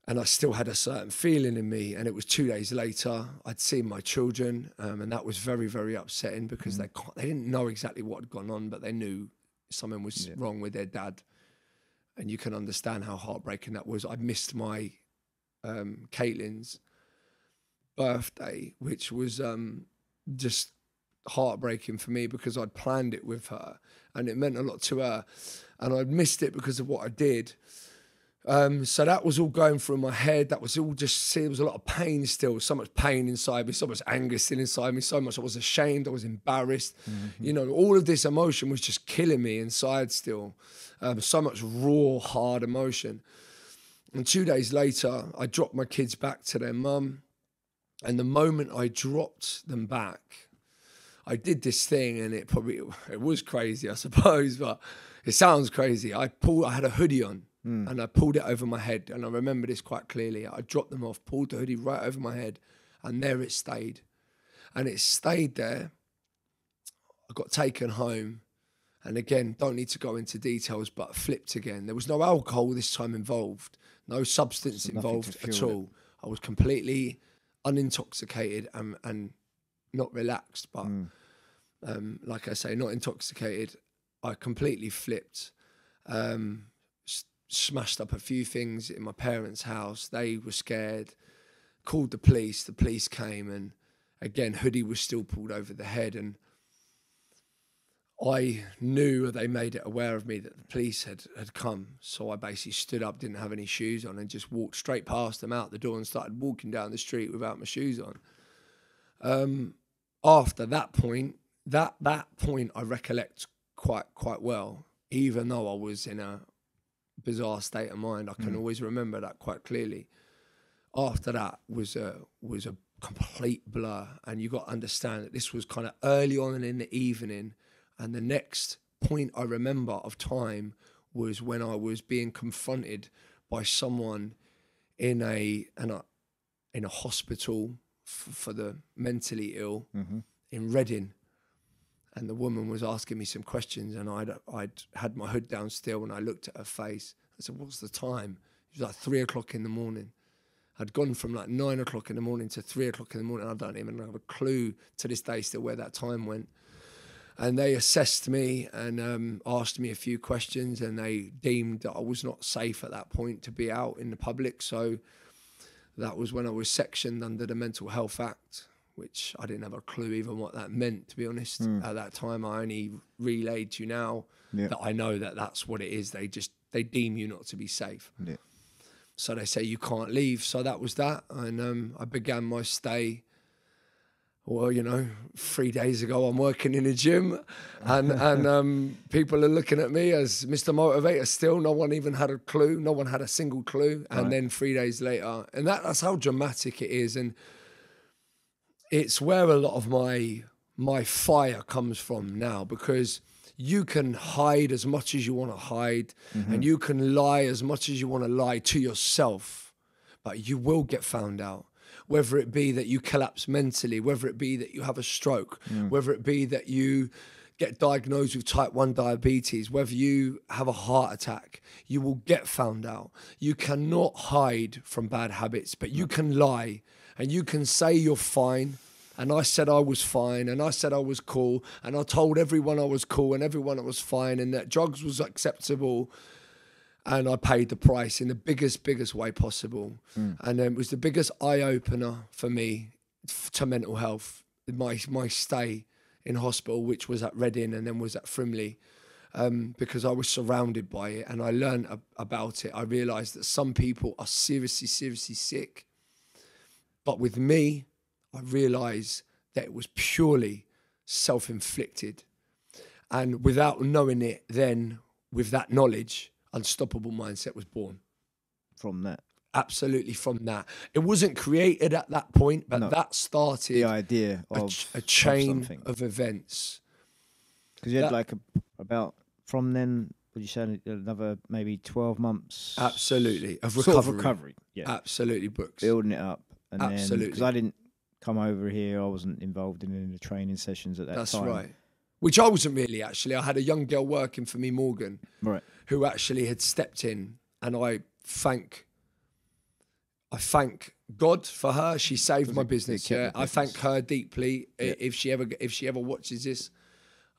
I still had a certain feeling in me. And it was 2 days later, I'd seen my children, and that was very, very upsetting because they didn't know exactly what had gone on, but they knew something was wrong with their dad. And you can understand how heartbreaking that was. I missed my Caitlin's birthday, which was just heartbreaking for me because I'd planned it with her and it meant a lot to her, and I'd missed it because of what I did. So that was all going through my head. That was all just, there was a lot of pain still, so much pain inside me, so much anger still inside me, so much I was ashamed, I was embarrassed. You know, all of this emotion was just killing me inside still. So much raw, hard emotion. And 2 days later, I dropped my kids back to their mum. And the moment I dropped them back, I did this thing, and it was crazy, I suppose, but it sounds crazy. I had a hoodie on, and I pulled it over my head, and I remember this quite clearly. I dropped them off, pulled the hoodie right over my head, and there it stayed. And it stayed there. I got taken home, and again, don't need to go into details, but flipped again. There was no alcohol this time involved, no substance involved at all. I was completely unintoxicated and not relaxed, but like I say, not intoxicated. I completely flipped, smashed up a few things in my parents' house. They were scared, called the police came, and again, hoodie was still pulled over the head, and I knew they made it aware of me that the police had come. So I basically stood up, didn't have any shoes on, and just walked straight past them out the door and started walking down the street without my shoes on. After that point, that point I recollect quite well, even though I was in a bizarre state of mind. I can always remember that quite clearly. After that was a complete blur, and you got to understand that this was kind of early on in the evening. And the next point I remember of time was when I was being confronted by someone in a hospital for the mentally ill in Reading. And the woman was asking me some questions, and I'd had my hood down still, and I looked at her face. I said, "What's the time?" It was like 3 o'clock in the morning. I'd gone from like 9 o'clock in the morning to 3 o'clock in the morning. I don't even have a clue to this day still where that time went. And they assessed me and asked me a few questions, and they deemed that I was not safe at that point to be out in the public. So that was when I was sectioned under the Mental Health Act, which I didn't have a clue even what that meant, to be honest. At that time, I only relayed to you now that I know that that's what it is. They deem you not to be safe. Yeah. So they say you can't leave. So that was that. And I began my stay. Well, 3 days ago, I'm working in a gym, and people are looking at me as Mr. Motivator still. No one even had a clue. No one had a single clue. And then 3 days later, and that's how dramatic it is. And it's where a lot of my fire comes from now, because you can hide as much as you want to hide, and you can lie as much as you want to lie to yourself, but you will get found out. Whether it be that you collapse mentally, whether it be that you have a stroke, whether it be that you get diagnosed with type 1 diabetes, whether you have a heart attack, you will get found out. You cannot hide from bad habits, but you can lie, and you can say you're fine. And I said I was fine, and I said I was cool, and I told everyone I was cool and everyone I was fine, and that drugs was acceptable. And I paid the price in the biggest way possible. And it was the biggest eye-opener for me to mental health, my stay in hospital, which was at Reading and then was at Frimley. because I was surrounded by it and I learned about it. I realised that some people are seriously, seriously sick. But with me, I realised that it was purely self-inflicted. And without knowing it then, with that knowledge, Unstoppable Mindset was born. From that. Absolutely from that. It wasn't created at that point, but that started the idea of a chain of events. Because you had like about, from then, would you say another maybe 12 months? Absolutely. Of sort recovery. Of recovery, yeah. Absolutely, Brooks. Building it up. And absolutely. Because I didn't come over here, I wasn't involved in any of the training sessions at that time. That's right. Which I wasn't really, actually. I had a young girl working for me, Morgan, right, who actually had stepped in, and I thank God for her. She saved my business. Yeah, I thank her deeply. Yeah. If she ever watches this,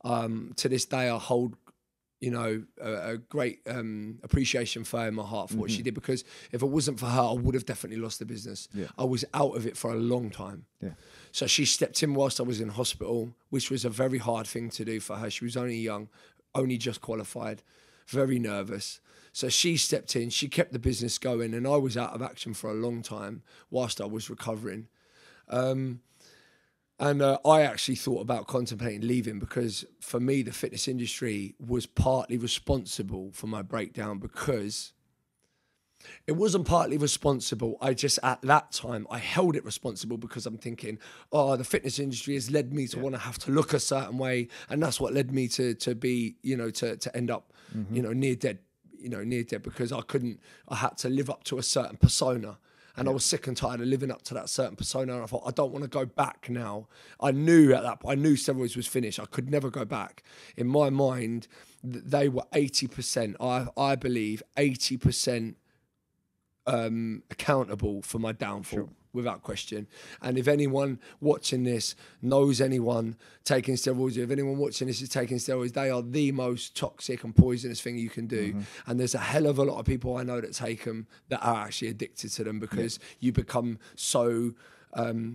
to this day, I hold, you know, a great appreciation for her in my heart for what she did. Because if it wasn't for her, I would have definitely lost the business. Yeah. I was out of it for a long time. Yeah. So she stepped in whilst I was in hospital, which was a very hard thing to do for her. She was only young, only just qualified, very nervous. So she stepped in, she kept the business going, and I was out of action for a long time whilst I was recovering. And I actually thought about contemplating leaving, because for me, the fitness industry was partly responsible for my breakdown, because it wasn't partly responsible. I just, at that time, I held it responsible because I'm thinking, oh, the fitness industry has led me to want to have to look a certain way. And that's what led me to be, you know, to end up, you know, near dead, because I had to live up to a certain persona. And I was sick and tired of living up to that certain persona. And I thought, I don't want to go back now. I knew at that point, I knew steroids was finished. I could never go back. In my mind, they were 80%, I believe, 80% accountable for my downfall, without question. And if anyone watching this knows anyone taking steroids, if anyone watching this is taking steroids, they are the most toxic and poisonous thing you can do. And there's a hell of a lot of people I know that take them that are actually addicted to them, because you become so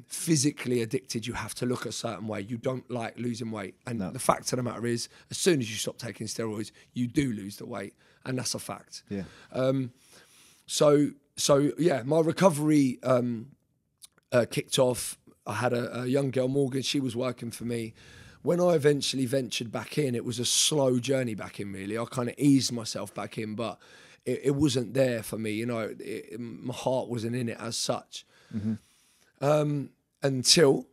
physically addicted. You have to look a certain way. You don't like losing weight. And the fact of the matter is, as soon as you stop taking steroids, you do lose the weight. And that's a fact. Yeah. So yeah, my recovery kicked off. I had a young girl, Morgan. She was working for me. When I eventually ventured back in, it was a slow journey back in, really. I kind of eased myself back in, but it wasn't there for me. You know, my heart wasn't in it as such. Until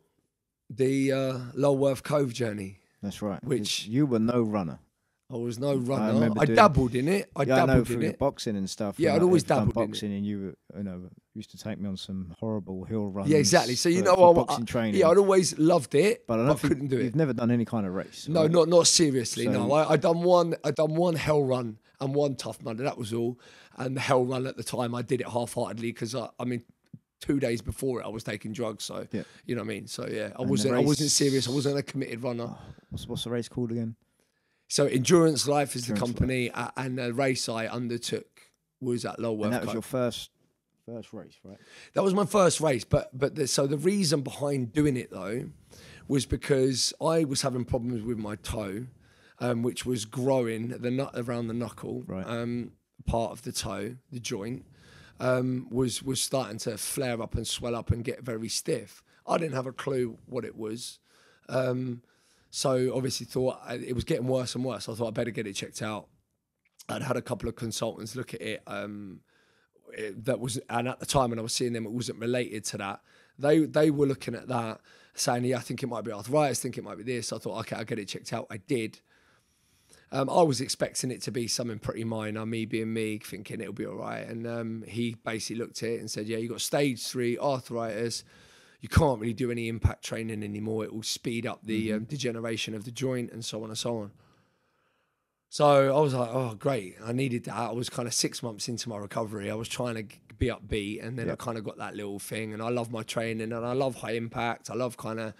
the Lulworth Cove journey. That's right. Which you were no runner. I was no runner. I dabbled in it. I dabbled in it. Boxing and stuff. Yeah, I'd always dabbled in boxing, and you used to take me on some horrible hill runs. Yeah, exactly. So boxing training. Yeah, I'd always loved it, but I couldn't do it. You've never done any kind of race. No, right? not seriously. So, no, I done one hell run and one Tough Mudder. That was all. And the hell run at the time, I did it half-heartedly because I mean, 2 days before it, I was taking drugs. So you know what I mean. So yeah, I wasn't serious. I wasn't a committed runner. What's the race called again? So Endurance Life is the company, and the race I undertook was at Lulworth. And that was your first race, right? That was my first race, but so the reason behind doing it though was because I was having problems with my toe, which was growing the nut around the knuckle, right. Part of the toe, the joint, was starting to flare up and swell up and get very stiff. I didn't have a clue what it was. So obviously thought it was getting worse and worse. I thought I better get it checked out. I'd had a couple of consultants look at it. And at the time when I was seeing them, it wasn't related to that. They were looking at that, saying, yeah, I think it might be arthritis, I think it might be this. I thought, okay, I'll get it checked out. I did. I was expecting it to be something pretty minor, me being me, thinking it'll be all right. And he basically looked at it and said, yeah, you've got stage 3 arthritis. You can't really do any impact training anymore. It will speed up the degeneration of the joint and so on and so on. So I was like, oh, great. I needed that. I was kind of 6 months into my recovery. I was trying to be upbeat, and then I kind of got that little thing. And I love my training, and I love high impact. I love kind of,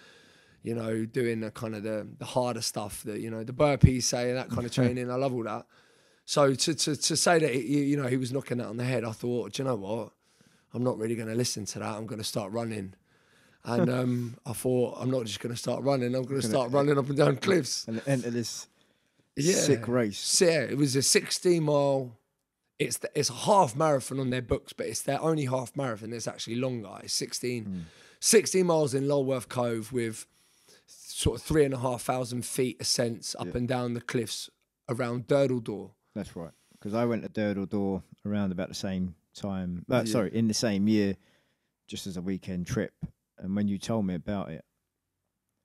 you know, doing the kind of the harder stuff, that, you know, the burpees, say, that kind of training. I love all that. So to say that, you know, he was knocking that on the head, I thought, do you know what? I'm not really going to listen to that. I'm going to start running. And I thought, I'm not just going to start running. I'm going to start running up and down cliffs. And enter this sick race. So, yeah, it was a 16-mile. It's a half marathon on their books, but it's their only half marathon. It's actually longer. It's 16 miles in Lulworth Cove with sort of 3,500 feet ascents up and down the cliffs around Durdledore. That's right. Because I went to Durdledore around about the same time. Sorry, in the same year, just as a weekend trip. And when you told me about it,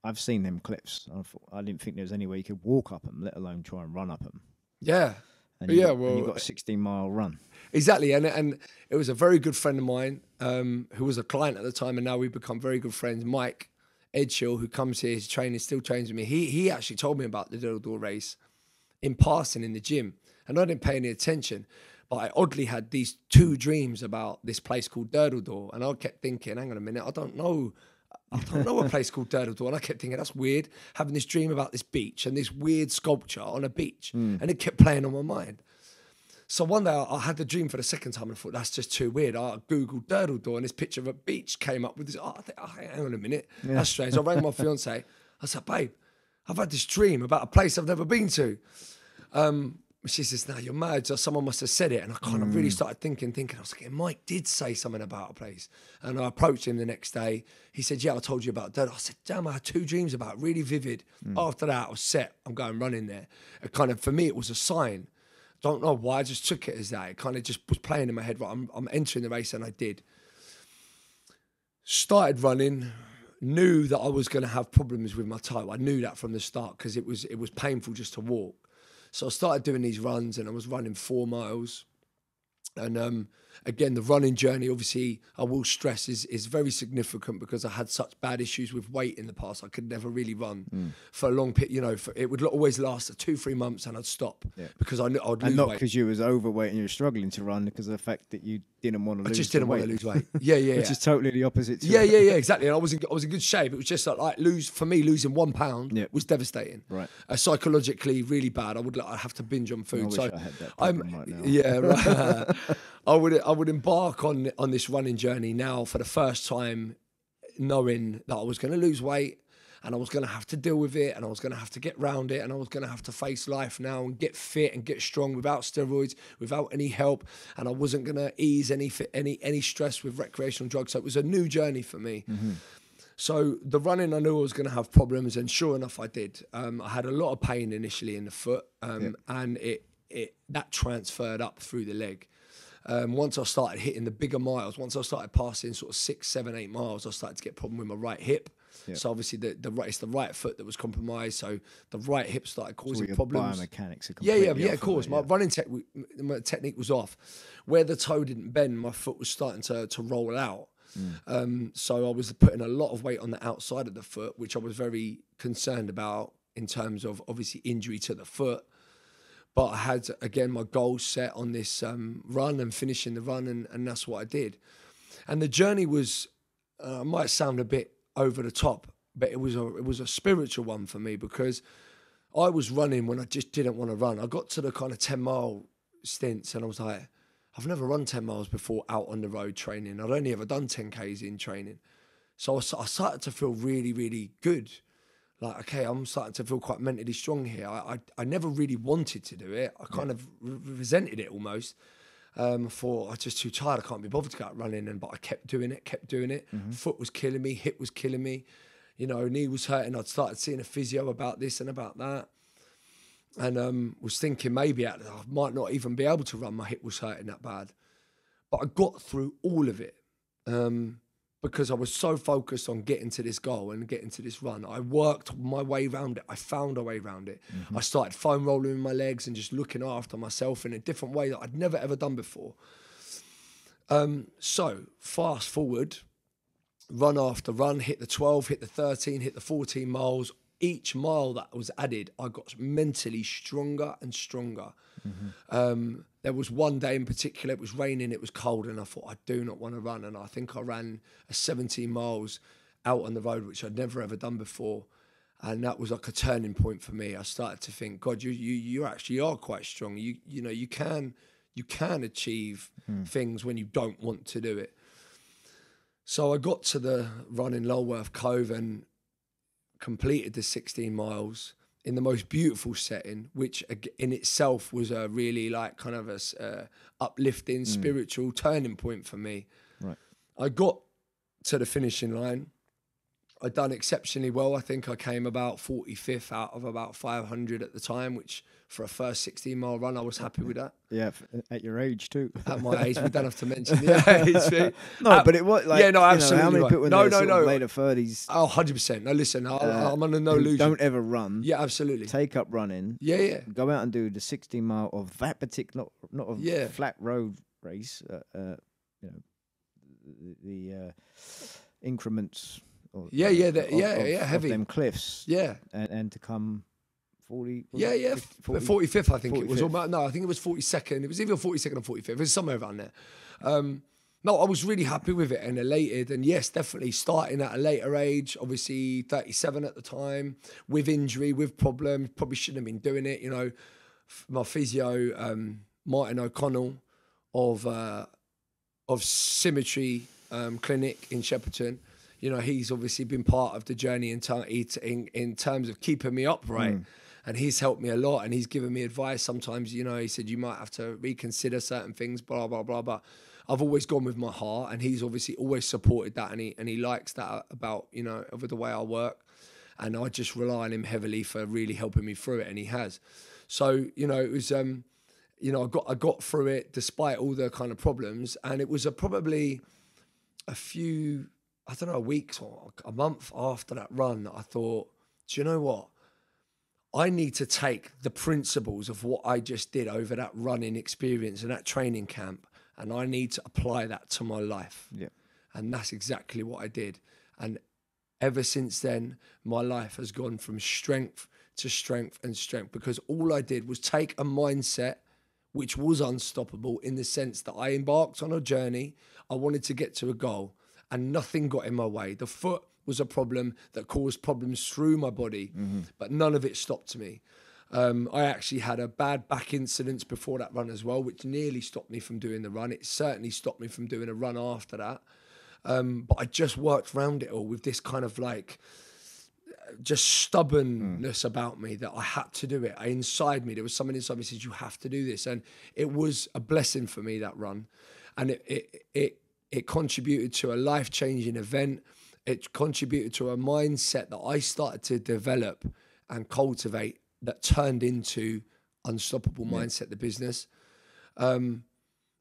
I've seen them cliffs. I didn't think there was any way you could walk up them, let alone try and run up them. Yeah. And you got a 16-mile run. Exactly. And it was a very good friend of mine who was a client at the time, and now we've become very good friends, Mike Edgeshill, who comes here, he's training, still trains with me. He actually told me about the Durdledore race in passing in the gym, and I didn't pay any attention. But I oddly had these two dreams about this place called Durdledore, and I kept thinking, hang on a minute, I don't know a place called Durdledore. And I kept thinking, that's weird, having this dream about this beach and this weird sculpture on a beach. And it kept playing on my mind. So one day I had the dream for the second time and I thought, that's just too weird. I Googled Durdledore and this picture of a beach came up with this. Hang on a minute, that's strange. I rang my fiance. I said, babe, I've had this dream about a place I've never been to. She says, no, you're mad. So someone must have said it. And I kind of really started thinking. I was like, Mike did say something about a place. And I approached him the next day. He said, yeah, I told you about that. I said, damn, I had two dreams about it, really vivid. After that, I was set. I'm going running there. It kind of, for me, it was a sign. Don't know why, I just took it as that. It kind of just was playing in my head, right, I'm entering the race, and I did. Started running, knew that I was going to have problems with my toe. I knew that from the start because it was painful just to walk. So I started doing these runs, and I was running 4 miles. And again, the running journey, obviously, I will stress, is very significant because I had such bad issues with weight in the past. I could never really run for a long period. It would always last 2-3 months, and I'd stop because I knew I'd lose weight. And not because you was overweight and you were struggling to run, because of the fact that you didn't want to lose weight. I just didn't want to lose weight. Yeah. Which is totally the opposite. Yeah, exactly. And I was in good shape. It was just like losing 1 pound was devistating. Right. Psychologically, really bad. I'd have to binge on food. I wish I had that problem right now. Yeah, right. I would embark on this running journey now for the first time, knowing that I was going to lose weight and I was going to have to deal with it, and I was going to have to get round it, and I was going to have to face life now and get fit and get strong without steroids, without any help, and I wasn't going to ease any stress with recreational drugs. So it was a new journey for me. So the running, I knew I was going to have problems, and sure enough, I did. I had a lot of pain initially in the foot, and that transferred up through the leg. Once I started hitting the bigger miles, once I started passing sort of 6, 7, 8 miles, I started to get a problem with my right hip. So obviously it's the right foot that was compromised. So the right hip started causing problems. Biomechanics are of course. My running technique was off. Where the toe didn't bend, my foot was starting to roll out. So I was putting a lot of weight on the outside of the foot, which I was very concerned about in terms of obviously injury to the foot. But I had, again, my goals set on this run and finishing the run, and that's what I did. And the journey was, might sound a bit over the top, but it was a spiritual one for me, because I was running when I just didn't want to run. I got to the kind of 10-mile stints, and I was like, I've never run 10 miles before out on the road training. I'd only ever done 10Ks in training. So I started to feel really, really good. Like, okay, I'm starting to feel quite mentally strong here. I never really wanted to do it. I kind of resented it almost. Thought, I'm just too tired. I can't be bothered to go out running. But I kept doing it. Foot was killing me. Hip was killing me. Knee was hurting. I'd started seeing a physio about this and about that. And was thinking maybe I might not even be able to run. My hip was hurting that bad. But I got through all of it. Because I was so focused on getting to this goal and getting to this run. I worked my way around it. I found a way around it. I started foam rolling in my legs and just looking after myself in a different way that I'd never, ever done before. So fast forward, run after run, hit the 12, hit the 13, hit the 14 miles. Each mile that was added, I got mentally stronger and stronger. There was one day in particular, it was raining, it was cold, and I thought, I do not want to run. And I think I ran a 17 miles out on the road, which I'd never ever done before. And that was like a turning point for me. I started to think, God, you actually are quite strong. You can achieve things when you don't want to do it. So I got to the run in Lulworth Cove and completed the 16 miles. in the most beautiful setting, which in itself was a really like kind of a uplifting spiritual turning point for me. Right. I got to the finishing line. I'd done exceptionally well. I think I came about 45th out of about 500 at the time, which for a first 16-mile run, I was happy with that. Yeah, at your age too. At my age, we don't have to mention the age. No, but it was like, yeah, no, absolutely. How many right. people in their later 30s? Oh, 100%. No, listen, I'm under no illusion. Don't ever run. Yeah, absolutely. Take up running. Yeah. Go out and do the 16-mile of that particular, not a flat road race. The increments. Heavy. Of them cliffs. Yeah. And to come 40. 45th, I think 45th. it was. No, I think it was 42nd. It was either 42nd or 45th. It was somewhere around there. No, I was really happy with it and elated. And yes, definitely starting at a later age, obviously 37 at the time, with injury, with problems, probably shouldn't have been doing it. You know, my physio, Martin O'Connell of Symmetry Clinic in Shepperton, you know, he's obviously been part of the journey in terms of keeping me upright. And he's helped me a lot, and he's given me advice. Sometimes, you know, he said, you might have to reconsider certain things, blah, blah, blah. But I've always gone with my heart, and he's obviously always supported that, and he likes that about, you know, over the way I work. And I just rely on him heavily for really helping me through it, and he has. So, you know, it was, you know, I got through it despite all the kind of problems, and it was probably a few, I don't know, weeks or a month after that run that I thought, do you know what? I need to take the principles of what I just did over that running experience and that training camp, and I need to apply that to my life. Yeah. And that's exactly what I did. And ever since then, my life has gone from strength to strength and strength, because all I did was take a mindset which was unstoppable, in the sense that I embarked on a journey. I wanted to get to a goal, and nothing got in my way. The foot was a problem that caused problems through my body, but none of it stopped me. I actually had a bad back incident before that run as well, which nearly stopped me from doing the run. It certainly stopped me from doing a run after that. But I just worked around it all with this kind of like just stubbornness about me, that I had to do it. Inside me, there was something inside me that said, you have to do this. And it was a blessing for me, that run. And it contributed to a life-changing event. It contributed to a mindset that I started to develop and cultivate that turned into Unstoppable Mindset, the business. And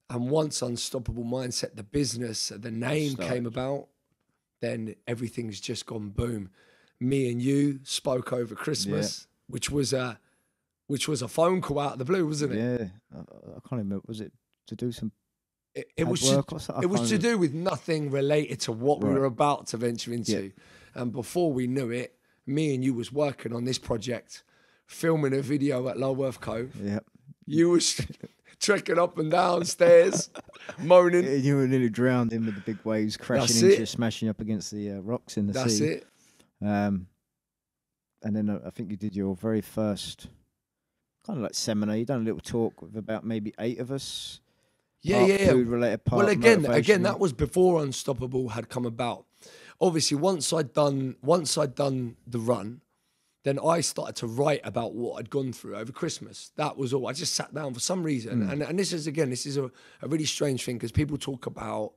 once Unstoppable Mindset, the business, the name came about, then everything's just gone boom. Me and you spoke over Christmas, which was a phone call out of the blue, wasn't it? Yeah, I can't remember. Was it to do some? It was to do with nothing related to what we were about to venture into. Yeah. And before we knew it, me and you was working on this project, filming a video at Lulworth Cove. Yeah. You was trekking up and down stairs, moaning. You were nearly drowned in with the big waves crashing into you, smashing up against the rocks in the sea. That's it. And then I think you did your very first kind of like seminar. You done a little talk with about maybe 8 of us. Food related part. Well, again, that was before Unstoppable had come about. Obviously, once I'd done the run, then I started to write about what I'd gone through over Christmas. That was all. I just sat down for some reason, and this is a really strange thing, because people talk about,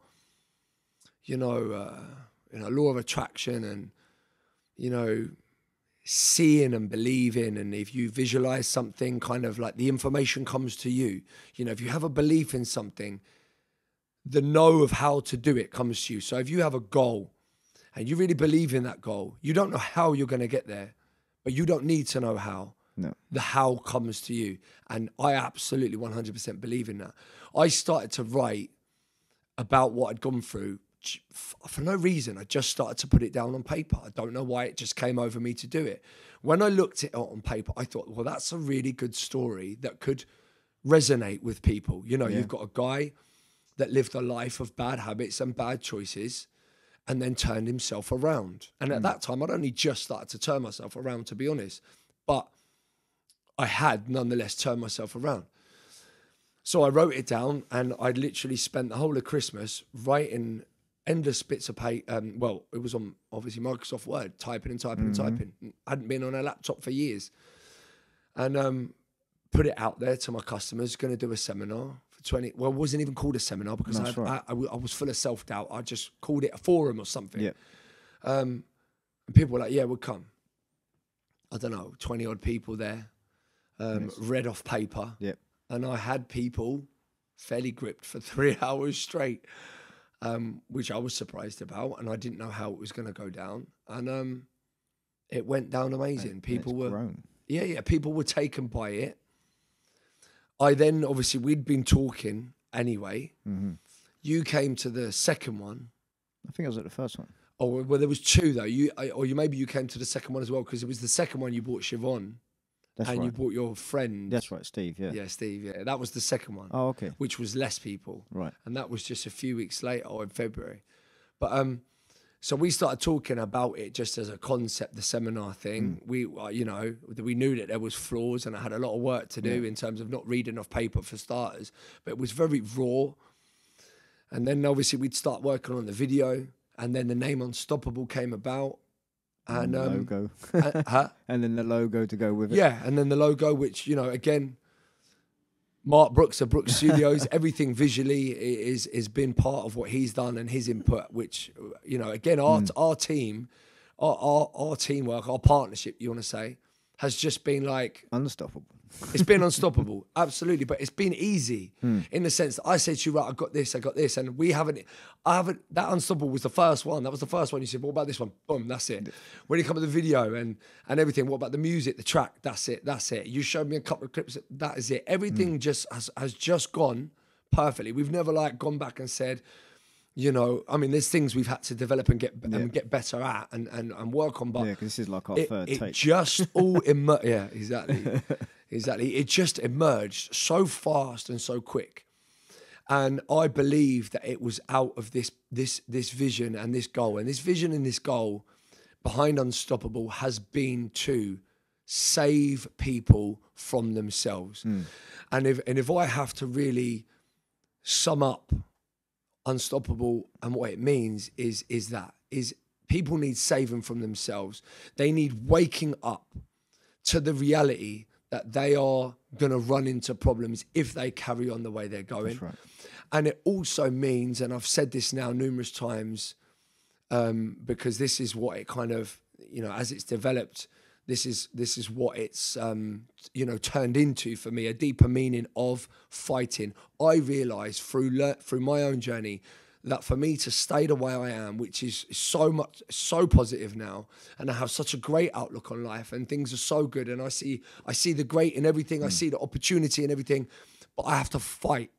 law of attraction and, seeing and believing, and if you visualize something, kind of like the information comes to you. If you have a belief in something, the know of how to do it comes to you. So if you have a goal and you really believe in that goal, you don't know how you're going to get there, but you don't need to know how. No. The how comes to you. And I absolutely 100% believe in that. I started to write about what I'd gone through for no reason. I just started to put it down on paper. I don't know why, it just came over me to do it. When I looked at it on paper, I thought, well, that's a really good story that could resonate with people. You've got a guy that lived a life of bad habits and bad choices and then turned himself around. And at that time, I'd only just started to turn myself around, to be honest. But I had nonetheless turned myself around. So I wrote it down, and I literally spent the whole of Christmas writing endless bits of paper. Well, it was on obviously Microsoft Word, typing and typing and typing. I hadn't been on a laptop for years. And put it out there to my customers, going to do a seminar for 20. Well, it wasn't even called a seminar because I was full of self-doubt. I just called it a forum or something. Yeah. And people were like, yeah, we'll come. I don't know, 20 odd people there, read off paper. Yeah. And I had people fairly gripped for 3 hours straight, which I was surprised about. And I didn't know how it was going to go down. And it went down amazing. People were grown. Yeah, people were taken by it. I then, obviously, we'd been talking anyway. You came to the second one. I think I was at the first one. Oh, well, there was two, though. Maybe you came to the second one as well, because it was the second one you brought Siobhan. That's and right. you brought your friend. That's right, Steve, yeah. Yeah, Steve, yeah. That was the second one. Oh, okay. Which was less people. Right. And that was just a few weeks later, or in February. But so we started talking about it just as a concept, the seminar thing. We knew that there was flaws, and I had a lot of work to do in terms of not reading off paper for starters. But it was very raw. And then obviously we'd start working on the video, and then the name Unstoppable came about. And the logo. Huh? And then the logo to go with it. Yeah, and then the logo, which, again, Mark Brooks of Brooks Studios, everything visually is been part of what he's done and his input, which, again, our team, our teamwork, our partnership, you want to say, has just been like... Unstoppable. It's been unstoppable, absolutely. But it's been easy in the sense that I said to you, right, I got this. And that Unstoppable was the first one. That was the first one. You said, what about this one? Boom, that's it. When you come to the video and everything, what about the music, the track? That's it. You showed me a couple of clips. That is it. Everything just has just gone perfectly. We've never gone back and said, there's things we've had to develop and get better at and work on. But yeah, because this is like our third take. It just all emerged. Yeah, exactly. Exactly. It just emerged so fast and so quick. And I believe that it was out of this vision and this goal. And this vision and this goal behind Unstoppable has been to save people from themselves. And if I have to really sum up Unstoppable and what it means is people need saving from themselves. They need waking up to the reality that they are going to run into problems if they carry on the way they're going. That's right. And it also means, and I've said this now numerous times, because this is what it kind of, as it's developed, this is what it's, turned into for me, a deeper meaning of fighting. I realised through my own journey that for me to stay the way I am, which is so positive now, and I have such a great outlook on life, and things are so good, and I see the great in everything, I see the opportunity in everything, but I have to fight.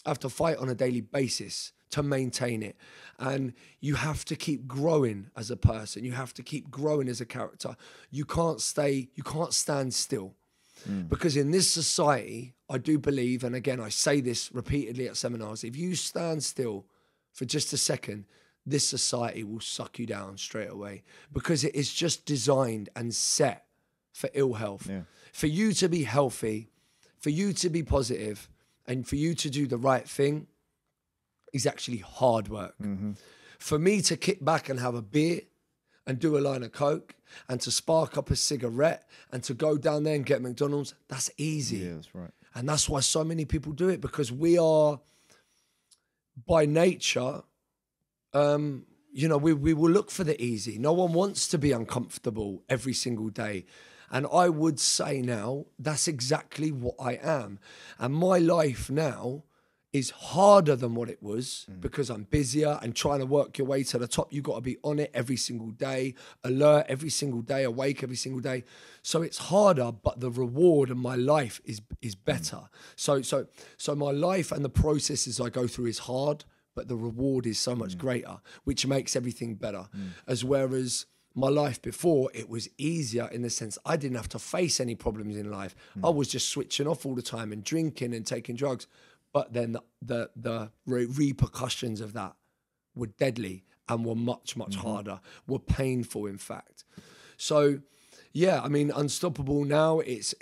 I have to fight on a daily basis to maintain it. And you have to keep growing as a person. You have to keep growing as a character. You can't stand still. Because in this society, I do believe, and again, I say this repeatedly at seminars, if you stand still for just a second, this society will suck you down straight away, because it is just designed and set for ill health. Yeah. For you to be healthy, for you to be positive, and for you to do the right thing is actually hard work. For me to kick back and have a beer and do a line of Coke and to spark up a cigarette and to go down there and get McDonald's, that's easy. Yeah, that's right. And that's why so many people do it, because we are... by nature, we will look for the easy. No one wants to be uncomfortable every single day. And I would say now, that's exactly what I am. And my life now is harder than what it was because I'm busier and trying to work your way to the top. You've got to be on it every single day, alert every single day, awake every single day. So it's harder, but the reward in my life is better. So my life and the processes I go through is hard, but the reward is so much greater, which makes everything better. As whereas my life before, it was easier in the sense I didn't have to face any problems in life. I was just switching off all the time and drinking and taking drugs. But then the repercussions of that were deadly and were much, much harder, were painful, in fact. So, yeah, I mean, Unstoppable now, it's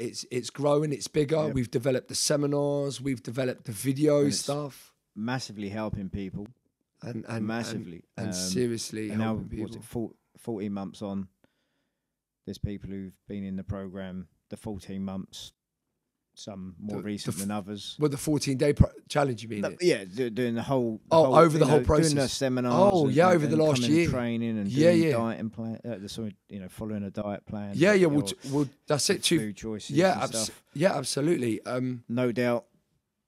growing, it's bigger. Yep. We've developed the seminars, we've developed the video stuff. Massively helping people. and massively. and seriously and now, helping people. what's it, 14 months on, there's people who've been in the program the 14 months, some more recent than others. Well, the 14-day challenge, you mean? No, yeah, doing the whole. Over the whole process, doing the seminars. Oh, yeah, over the last year, training and doing dieting plan. Following a diet plan. Yeah. Well, that's it too. Food choices. Yeah, absolutely. No doubt,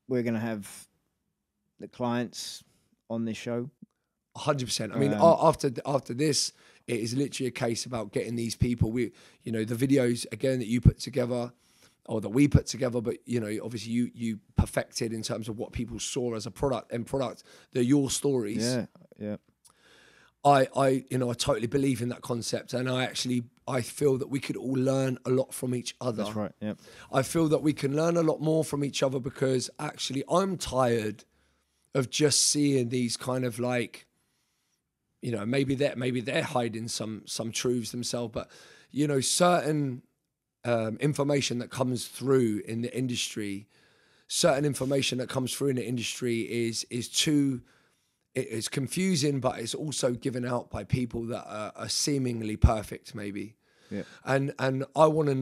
we're going to have the clients on this show. 100%. I mean, after this, it is literally a case about getting these people. The videos again that you put together, or that we put together, but obviously you perfected in terms of what people saw as a end product. They're your stories. Yeah. I totally believe in that concept, and I feel that we could all learn a lot from each other. That's right. Yeah. I feel that we can learn a lot more from each other, because actually I'm tired of just seeing these kind of like, maybe they're hiding some truths themselves, but certain information that comes through in the industry, it's confusing, but it's also given out by people that are seemingly perfect, maybe. Yeah. And I want to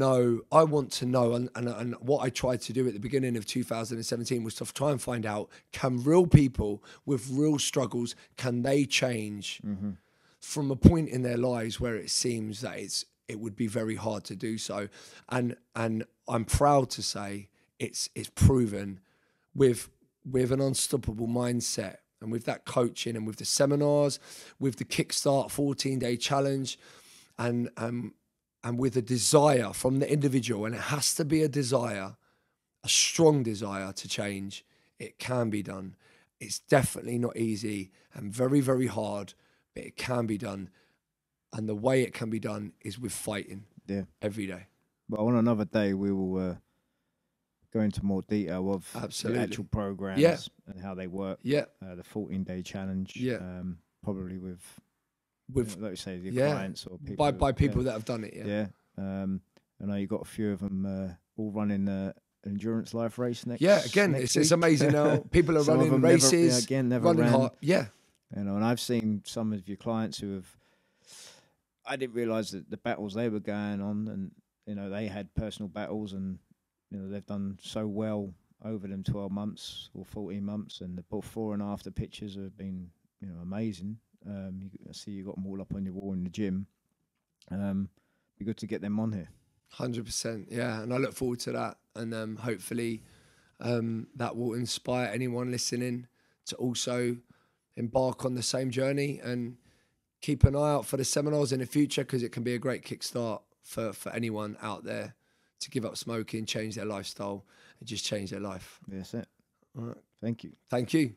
know, and what I tried to do at the beginning of 2017 was to try and find out, can real people with real struggles, can they change from a point in their lives where it seems that it would be very hard to do so. And I'm proud to say it's proven with an unstoppable mindset, and with that coaching, and with the seminars, with the Kickstart 14-day challenge, and with a desire from the individual, and it has to be a desire, a strong desire to change. It can be done. It's definitely not easy and very, very hard, but it can be done. And the way it can be done is with fighting every day. But on another day, we will go into more detail of the actual programs and how they work. Yeah. The 14-day challenge. Yeah. Probably with let's say, the clients or people. By people that have done it, Yeah. I know you got a few of them all running endurance life race next. Yeah, again, it's amazing now. People are running races. Never running ran. hard. Yeah. And I've seen some of your clients who have. I didn't realise that the battles they were going on, and they had personal battles, and they've done so well over them 12 months or 14 months, and the before and after pictures have been amazing. I see you got them all up on your wall in the gym. Be good to get them on here. 100%, yeah, and I look forward to that, and hopefully that will inspire anyone listening to also embark on the same journey, and keep an eye out for the seminars in the future, because it can be a great kickstart for anyone out there to give up smoking, change their lifestyle, and just change their life. That's it. All right. Thank you. Thank you.